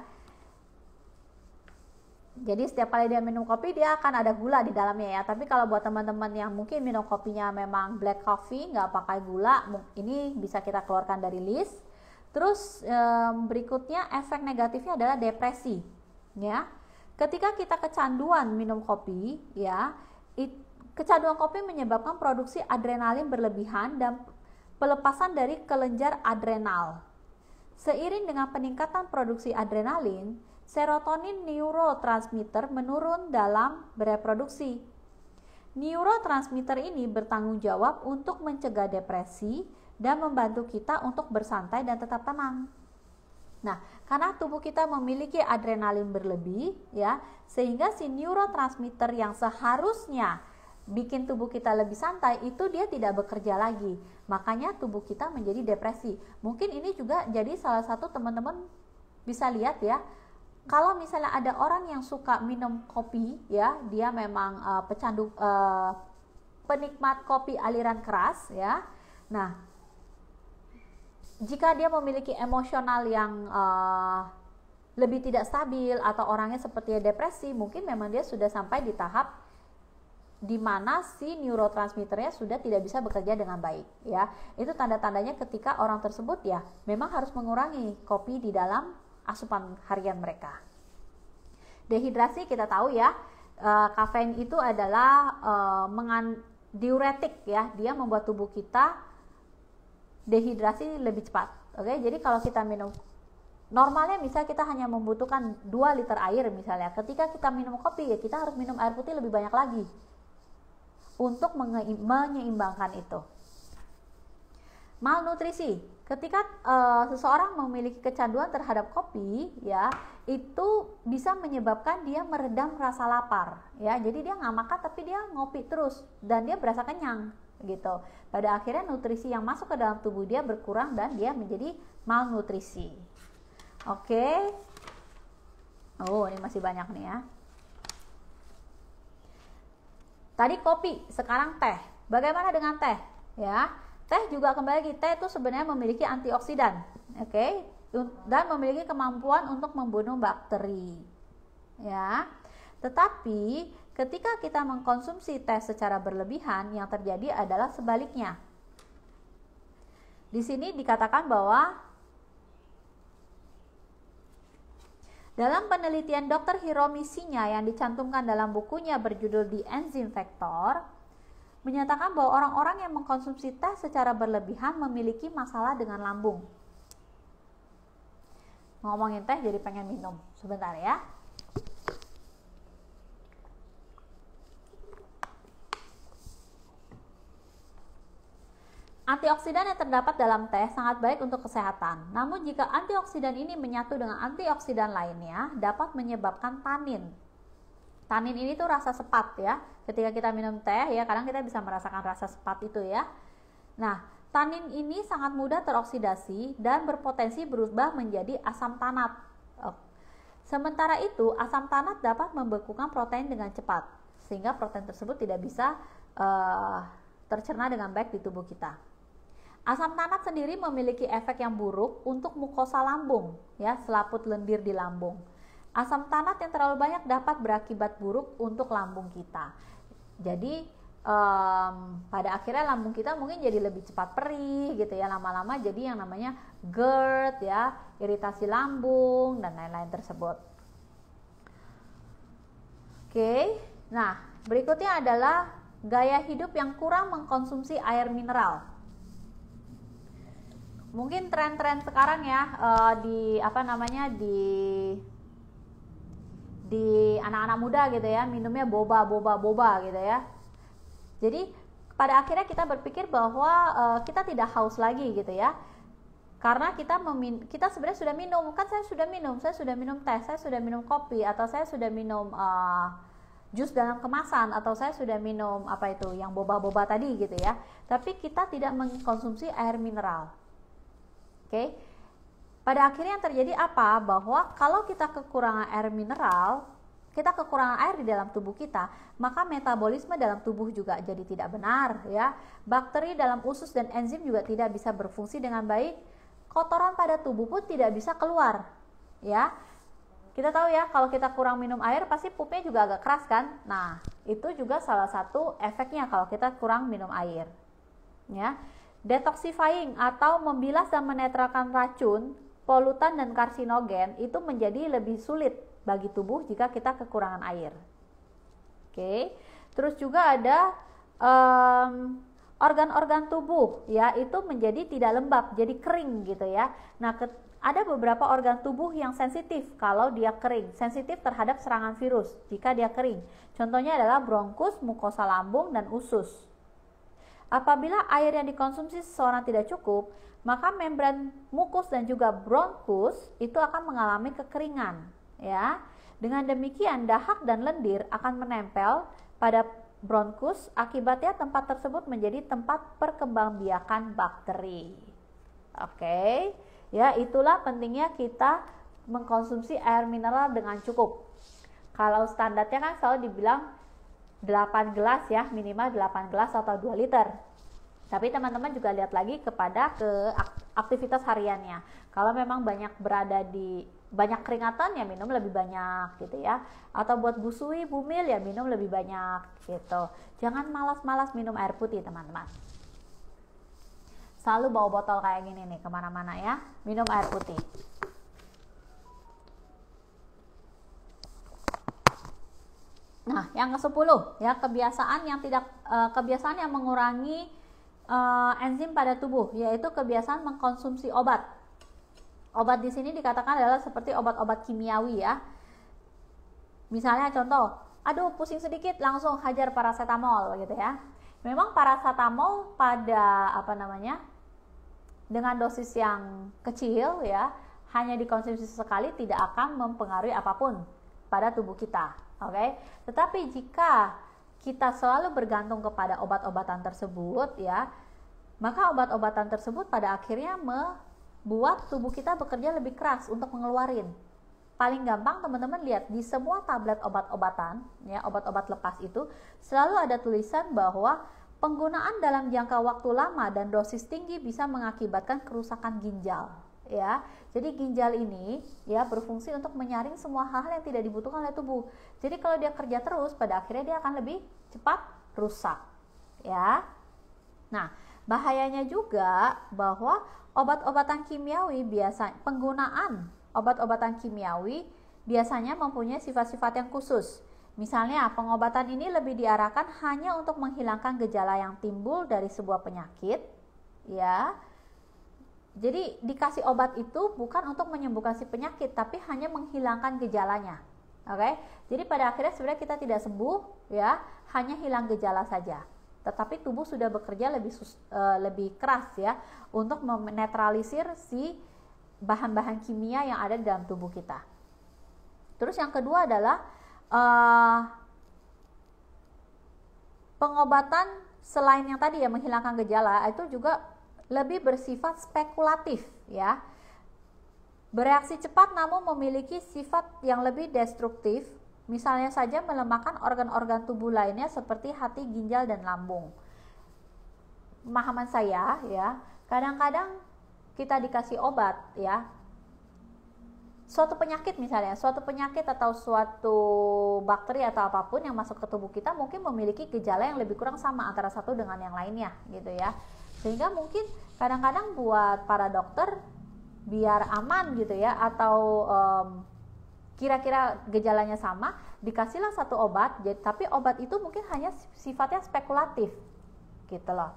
Jadi setiap kali dia minum kopi dia akan ada gula di dalamnya ya. Tapi kalau buat teman-teman yang mungkin minum kopinya memang black coffee, nggak pakai gula, ini bisa kita keluarkan dari list. Terus berikutnya efek negatifnya adalah depresi ya. Ketika kita kecanduan minum kopi ya, kecanduan kopi menyebabkan produksi adrenalin berlebihan dan pelepasan dari kelenjar adrenal. Seiring dengan peningkatan produksi adrenalin, serotonin neurotransmitter menurun dalam bereproduksi. Neurotransmitter ini bertanggung jawab untuk mencegah depresi dan membantu kita untuk bersantai dan tetap tenang. Nah, karena tubuh kita memiliki adrenalin berlebih ya, sehingga si neurotransmitter yang seharusnya bikin tubuh kita lebih santai, itu dia tidak bekerja lagi. Makanya tubuh kita menjadi depresi. Mungkin ini juga jadi salah satu teman-teman bisa lihat ya, kalau misalnya ada orang yang suka minum kopi ya, dia memang pecandu penikmat kopi aliran keras ya. Nah, jika dia memiliki emosional yang lebih tidak stabil atau orangnya seperti depresi, mungkin memang dia sudah sampai di tahap di mana si neurotransmitternya sudah tidak bisa bekerja dengan baik ya. Itu tanda-tandanya ketika orang tersebut ya memang harus mengurangi kopi di dalam asupan harian mereka. Dehidrasi kita tahu ya, kafein itu adalah diuretik ya, dia membuat tubuh kita dehidrasi lebih cepat. Oke, jadi kalau kita minum, normalnya misalnya kita hanya membutuhkan 2 liter air misalnya, ketika kita minum kopi ya kita harus minum air putih lebih banyak lagi untuk menyeimbangkan itu. Malnutrisi, ketika seseorang memiliki kecanduan terhadap kopi ya, itu bisa menyebabkan dia meredam rasa lapar ya. Jadi dia nggak makan tapi dia ngopi terus dan dia berasa kenyang gitu. Pada akhirnya nutrisi yang masuk ke dalam tubuh dia berkurang dan dia menjadi malnutrisi. Oke. Oh, ini masih banyak nih ya. Tadi kopi, sekarang teh. Bagaimana dengan teh? Ya, teh juga kembali lagi, teh itu sebenarnya memiliki antioksidan, oke, dan memiliki kemampuan untuk membunuh bakteri. Ya, tetapi ketika kita mengkonsumsi teh secara berlebihan, yang terjadi adalah sebaliknya. Di sini dikatakan bahwa dalam penelitian Dr. Hiromi Shinya yang dicantumkan dalam bukunya berjudul The Enzyme Factor, menyatakan bahwa orang-orang yang mengkonsumsi teh secara berlebihan memiliki masalah dengan lambung. Ngomongin teh jadi pengen minum. Sebentar ya. Antioksidan yang terdapat dalam teh sangat baik untuk kesehatan. Namun jika antioksidan ini menyatu dengan antioksidan lainnya, dapat menyebabkan tanin. Tanin ini tuh rasa sepat ya. Ketika kita minum teh ya, kadang kita bisa merasakan rasa sepat itu ya. Nah, tanin ini sangat mudah teroksidasi dan berpotensi berubah menjadi asam tanat. Sementara itu, asam tanat dapat membekukan protein dengan cepat, sehingga protein tersebut tidak bisa tercerna dengan baik di tubuh kita. Asam tanat sendiri memiliki efek yang buruk untuk mukosa lambung, ya, selaput lendir di lambung. Asam tanat yang terlalu banyak dapat berakibat buruk untuk lambung kita. Jadi pada akhirnya lambung kita mungkin jadi lebih cepat perih gitu ya, lama-lama jadi yang namanya GERD ya, iritasi lambung dan lain-lain tersebut. Oke, nah berikutnya adalah gaya hidup yang kurang mengkonsumsi air mineral. Mungkin tren-tren sekarang ya di anak-anak muda gitu ya, minumnya boba gitu ya. Jadi pada akhirnya kita berpikir bahwa kita tidak haus lagi gitu ya, karena kita sebenarnya sudah minum, kan saya sudah minum teh, saya sudah minum kopi, atau saya sudah minum jus dalam kemasan, atau saya sudah minum apa itu yang boba tadi gitu ya. Tapi kita tidak mengkonsumsi air mineral. Oke. Pada akhirnya yang terjadi apa? Bahwa kalau kita kekurangan air mineral, kita kekurangan air di dalam tubuh kita, maka metabolisme dalam tubuh juga jadi tidak benar ya. Bakteri dalam usus dan enzim juga tidak bisa berfungsi dengan baik. Kotoran pada tubuh pun tidak bisa keluar ya. Kita tahu ya, kalau kita kurang minum air pasti pupnya juga agak keras kan. Nah, itu juga salah satu efeknya kalau kita kurang minum air ya. Detoxifying atau membilas dan menetralkan racun, polutan dan karsinogen itu menjadi lebih sulit bagi tubuh jika kita kekurangan air. Oke. Terus juga ada organ-organ tubuh ya, itu menjadi tidak lembab, jadi kering gitu ya. Nah, ada beberapa organ tubuh yang sensitif kalau dia kering, sensitif terhadap serangan virus jika dia kering. Contohnya adalah bronkus, mukosa lambung, dan usus. Apabila air yang dikonsumsi seseorang tidak cukup, maka membran mukus dan juga bronkus itu akan mengalami kekeringan ya. Dengan demikian dahak dan lendir akan menempel pada bronkus, akibatnya tempat tersebut menjadi tempat perkembangbiakan bakteri. Oke, ya itulah pentingnya kita mengkonsumsi air mineral dengan cukup. Kalau standarnya kan selalu dibilang 8 gelas ya, minimal 8 gelas atau 2 liter. Tapi teman-teman juga lihat lagi kepada aktivitas hariannya. Kalau memang banyak berada di banyak keringatan ya minum lebih banyak gitu ya. Atau buat busui, bumil ya minum lebih banyak gitu. Jangan malas-malas minum air putih teman-teman. Selalu bawa botol kayak gini nih kemana-mana ya. Minum air putih. Nah, yang ke-10 ya, kebiasaan yang mengurangi enzim pada tubuh, yaitu kebiasaan mengkonsumsi obat. Obat di sini dikatakan adalah seperti obat-obat kimiawi ya. Misalnya contoh, aduh pusing sedikit langsung hajar paracetamol gitu ya. Memang paracetamol pada dengan dosis yang kecil ya, hanya dikonsumsi sekali tidak akan mempengaruhi apapun pada tubuh kita. Oke. Tetapi jika kita selalu bergantung kepada obat-obatan tersebut ya, maka obat-obatan tersebut pada akhirnya membuat tubuh kita bekerja lebih keras untuk mengeluarin. Paling gampang teman-teman lihat di semua tablet obat-obatan ya, obat-obat lepas itu selalu ada tulisan bahwa penggunaan dalam jangka waktu lama dan dosis tinggi bisa mengakibatkan kerusakan ginjal ya. Jadi ginjal ini ya berfungsi untuk menyaring semua hal-hal yang tidak dibutuhkan oleh tubuh. Jadi kalau dia kerja terus, pada akhirnya dia akan lebih cepat rusak ya. Nah, bahayanya juga bahwa obat-obatan kimiawi penggunaan obat-obatan kimiawi biasanya mempunyai sifat-sifat yang khusus. Misalnya, pengobatan ini lebih diarahkan hanya untuk menghilangkan gejala yang timbul dari sebuah penyakit ya. Jadi dikasih obat itu bukan untuk menyembuhkan si penyakit, tapi hanya menghilangkan gejalanya. Oke? Jadi pada akhirnya sebenarnya kita tidak sembuh ya, hanya hilang gejala saja. Tetapi tubuh sudah bekerja lebih keras ya untuk menetralisir si bahan-bahan kimia yang ada di dalam tubuh kita. Terus yang kedua adalah pengobatan selain yang tadi ya menghilangkan gejala, itu juga lebih bersifat spekulatif ya. Bereaksi cepat namun memiliki sifat yang lebih destruktif, misalnya saja melemahkan organ-organ tubuh lainnya seperti hati, ginjal, dan lambung. Pemahaman saya ya, kadang-kadang kita dikasih obat ya, suatu penyakit misalnya, suatu penyakit atau suatu bakteri atau apapun yang masuk ke tubuh kita mungkin memiliki gejala yang lebih kurang sama antara satu dengan yang lainnya gitu ya. Sehingga mungkin kadang-kadang buat para dokter biar aman gitu ya, atau kira-kira gejalanya sama, dikasihlah satu obat, tapi obat itu mungkin hanya sifatnya spekulatif gitu loh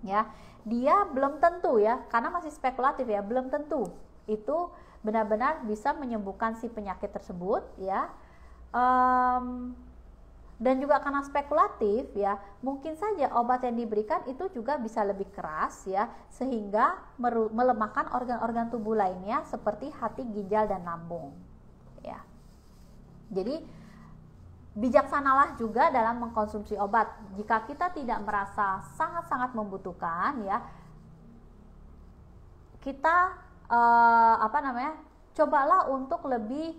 ya. Dia belum tentu ya, karena masih spekulatif ya, belum tentu itu benar-benar bisa menyembuhkan si penyakit tersebut ya. Dan juga karena spekulatif ya, mungkin saja obat yang diberikan itu juga bisa lebih keras ya, sehingga melemahkan organ-organ tubuh lainnya seperti hati, ginjal, dan lambung ya. Jadi bijaksanalah juga dalam mengkonsumsi obat. Jika kita tidak merasa sangat-sangat membutuhkan ya, kita cobalah untuk lebih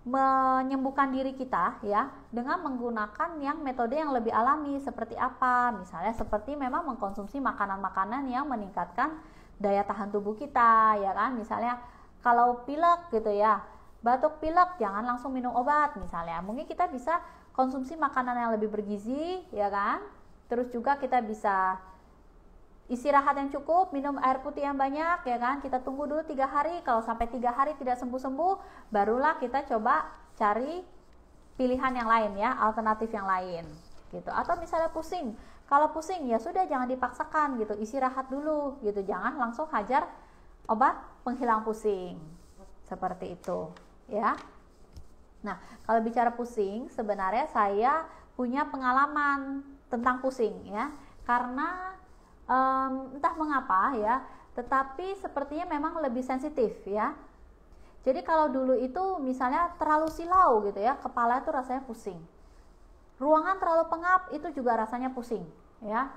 menyembuhkan diri kita ya dengan menggunakan yang metode yang lebih alami. Seperti apa? Misalnya seperti memang mengkonsumsi makanan-makanan yang meningkatkan daya tahan tubuh kita ya kan. Misalnya kalau pilek gitu ya, batuk pilek, jangan langsung minum obat misalnya. Mungkin kita bisa konsumsi makanan yang lebih bergizi ya kan. Terus juga kita bisa istirahat yang cukup, minum air putih yang banyak ya kan. Kita tunggu dulu 3 hari, kalau sampai 3 hari tidak sembuh-sembuh, barulah kita coba cari pilihan yang lain ya, alternatif yang lain gitu. Atau misalnya pusing, kalau pusing ya sudah jangan dipaksakan gitu, istirahat dulu gitu, jangan langsung hajar obat penghilang pusing seperti itu ya. Nah, kalau bicara pusing, sebenarnya saya punya pengalaman tentang pusing ya, karena entah mengapa ya, tetapi sepertinya memang lebih sensitif ya. Jadi kalau dulu itu misalnya terlalu silau gitu ya, kepala itu rasanya pusing. ruangan terlalu pengap itu juga rasanya pusing, ya.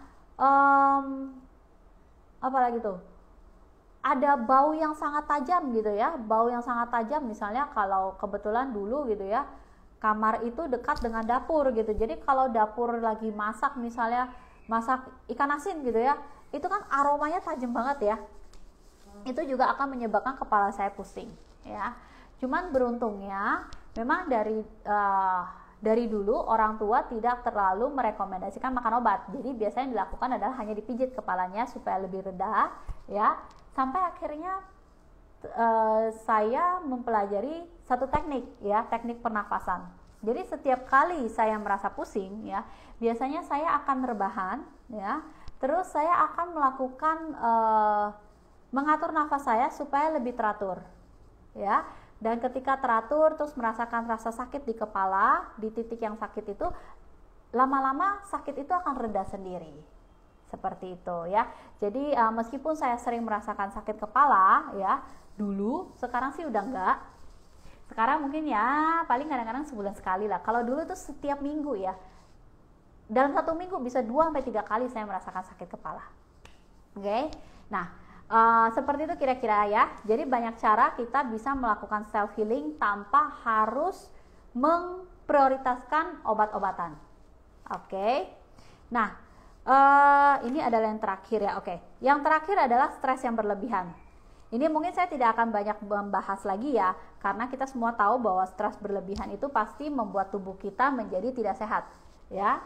Apalagi tuh, ada bau yang sangat tajam gitu ya, bau yang sangat tajam misalnya kalau kebetulan dulu gitu ya, kamar itu dekat dengan dapur gitu, jadi kalau dapur lagi masak misalnya masak ikan asin gitu ya, itu kan aromanya tajam banget ya, itu juga akan menyebabkan kepala saya pusing ya. Cuman beruntungnya memang dari dulu orang tua tidak terlalu merekomendasikan makan obat, jadi biasanya yang dilakukan adalah hanya dipijit kepalanya supaya lebih reda ya, sampai akhirnya saya mempelajari satu teknik ya, teknik pernafasan. Jadi setiap kali saya merasa pusing ya, biasanya saya akan rebahan ya, terus saya akan melakukan mengatur nafas saya supaya lebih teratur ya. Dan ketika teratur terus merasakan rasa sakit di kepala, di titik yang sakit itu, lama-lama sakit itu akan reda sendiri. Seperti itu ya. Jadi meskipun saya sering merasakan sakit kepala ya dulu, sekarang sih udah enggak. Sekarang mungkin ya paling kadang-kadang sebulan sekali lah. Kalau dulu tuh setiap minggu ya, dalam 1 minggu bisa 2-3 kali saya merasakan sakit kepala. Oke. Nah, seperti itu kira-kira ya. Jadi banyak cara kita bisa melakukan self healing tanpa harus memprioritaskan obat-obatan. Oke. Nah, ini adalah yang terakhir ya. Oke. Yang terakhir adalah stres yang berlebihan. Ini mungkin saya tidak akan banyak membahas lagi ya, karena kita semua tahu bahwa stres berlebihan itu pasti membuat tubuh kita menjadi tidak sehat ya.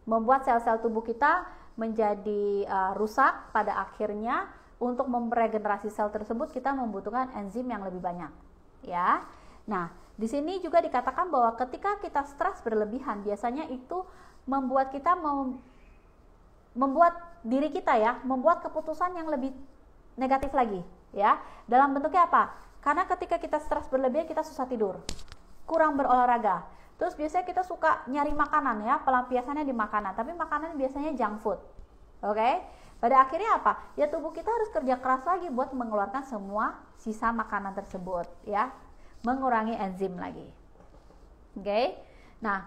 Membuat sel-sel tubuh kita menjadi rusak. Pada akhirnya untuk meregenerasi sel tersebut kita membutuhkan enzim yang lebih banyak ya. Nah, di sini juga dikatakan bahwa ketika kita stres berlebihan biasanya itu membuat kita membuat diri kita ya, membuat keputusan yang lebih negatif lagi ya. Dalam bentuknya apa? Karena ketika kita stres berlebihan kita susah tidur, kurang berolahraga. Terus biasanya kita suka nyari makanan ya, pelampiasannya di makanan, tapi makanan biasanya junk food. Oke? Pada akhirnya apa? Ya tubuh kita harus kerja keras lagi buat mengeluarkan semua sisa makanan tersebut ya, mengurangi enzim lagi. Oke? Nah,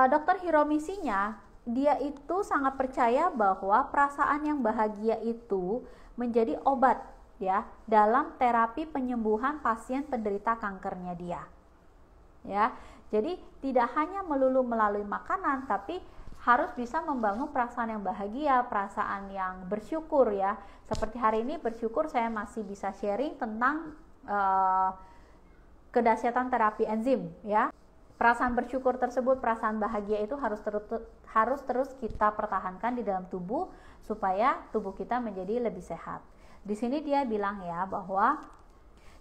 Dr. Hiromisinya dia itu sangat percaya bahwa perasaan yang bahagia itu menjadi obat ya dalam terapi penyembuhan pasien penderita kankernya dia. Ya. Jadi tidak hanya melulu melalui makanan, tapi harus bisa membangun perasaan yang bahagia, perasaan yang bersyukur ya. Seperti hari ini bersyukur saya masih bisa sharing tentang kedahsyatan terapi enzim ya. Perasaan bersyukur tersebut, perasaan bahagia itu harus terus kita pertahankan di dalam tubuh supaya tubuh kita menjadi lebih sehat. Di sini dia bilang ya bahwa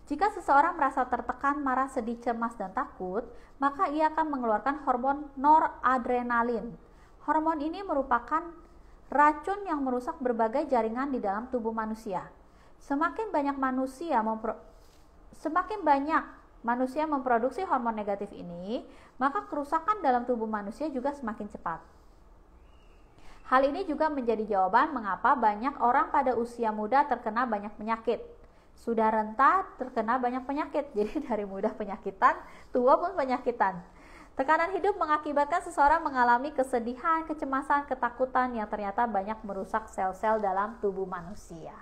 jika seseorang merasa tertekan, marah, sedih, cemas, dan takut, maka ia akan mengeluarkan hormon noradrenalin. Hormon ini merupakan racun yang merusak berbagai jaringan di dalam tubuh manusia. Semakin banyak manusia memproduksi hormon negatif ini, maka kerusakan dalam tubuh manusia juga semakin cepat. Hal ini juga menjadi jawaban mengapa banyak orang pada usia muda terkena banyak penyakit. Sudah renta terkena banyak penyakit. Jadi dari muda penyakitan, tua pun penyakitan. Tekanan hidup mengakibatkan seseorang mengalami kesedihan, kecemasan, ketakutan yang ternyata banyak merusak sel-sel dalam tubuh manusia.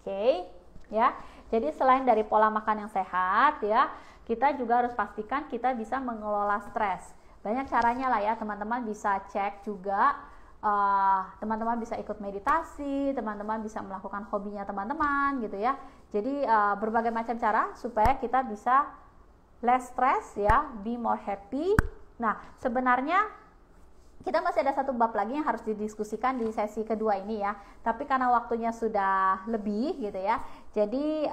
Oke, ya. Jadi selain dari pola makan yang sehat, ya, kita juga harus pastikan kita bisa mengelola stres. Banyak caranya lah ya, teman-teman bisa cek juga. Teman-teman bisa ikut meditasi, teman-teman bisa melakukan hobinya teman-teman gitu ya. Jadi berbagai macam cara supaya kita bisa less stress ya, be more happy. Nah, sebenarnya kita masih ada satu bab lagi yang harus didiskusikan di sesi kedua ini ya. Tapi karena waktunya sudah lebih gitu ya, jadi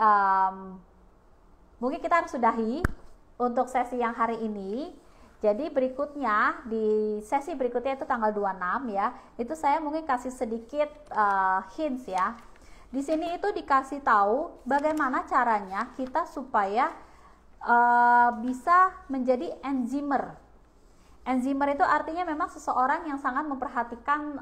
mungkin kita harus sudahi untuk sesi yang hari ini. Jadi berikutnya di sesi berikutnya itu tanggal 26 ya. Itu saya mungkin kasih sedikit hints ya. Di sini itu dikasih tahu bagaimana caranya kita supaya bisa menjadi enzimer. Enzimer itu artinya memang seseorang yang sangat memperhatikan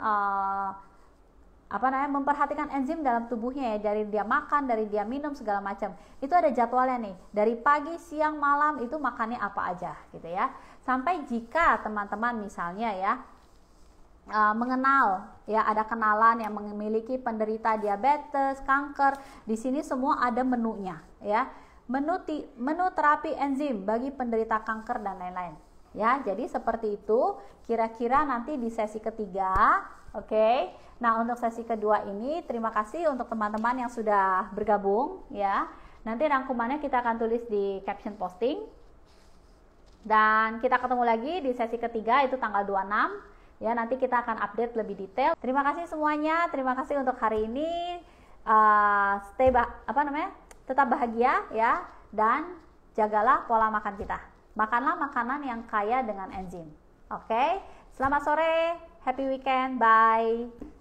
memperhatikan enzim dalam tubuhnya ya, dari dia makan, dari dia minum segala macam. Itu ada jadwalnya nih. Dari pagi, siang, malam itu makannya apa aja gitu ya. Sampai jika teman-teman misalnya ya mengenal ya, ada kenalan yang memiliki penderita diabetes, kanker, di sini semua ada menunya ya. Menu terapi enzim bagi penderita kanker dan lain-lain. Ya, jadi seperti itu kira-kira nanti di sesi ketiga. Oke. Nah, untuk sesi kedua ini terima kasih untuk teman-teman yang sudah bergabung ya. Nanti rangkumannya kita akan tulis di caption posting. Dan kita ketemu lagi di sesi ketiga itu tanggal 26 ya. Nanti kita akan update lebih detail. Terima kasih semuanya. Terima kasih untuk hari ini. Tetap bahagia ya, dan jagalah pola makan kita. Makanlah makanan yang kaya dengan enzim. Oke. Selamat sore. Happy weekend. Bye.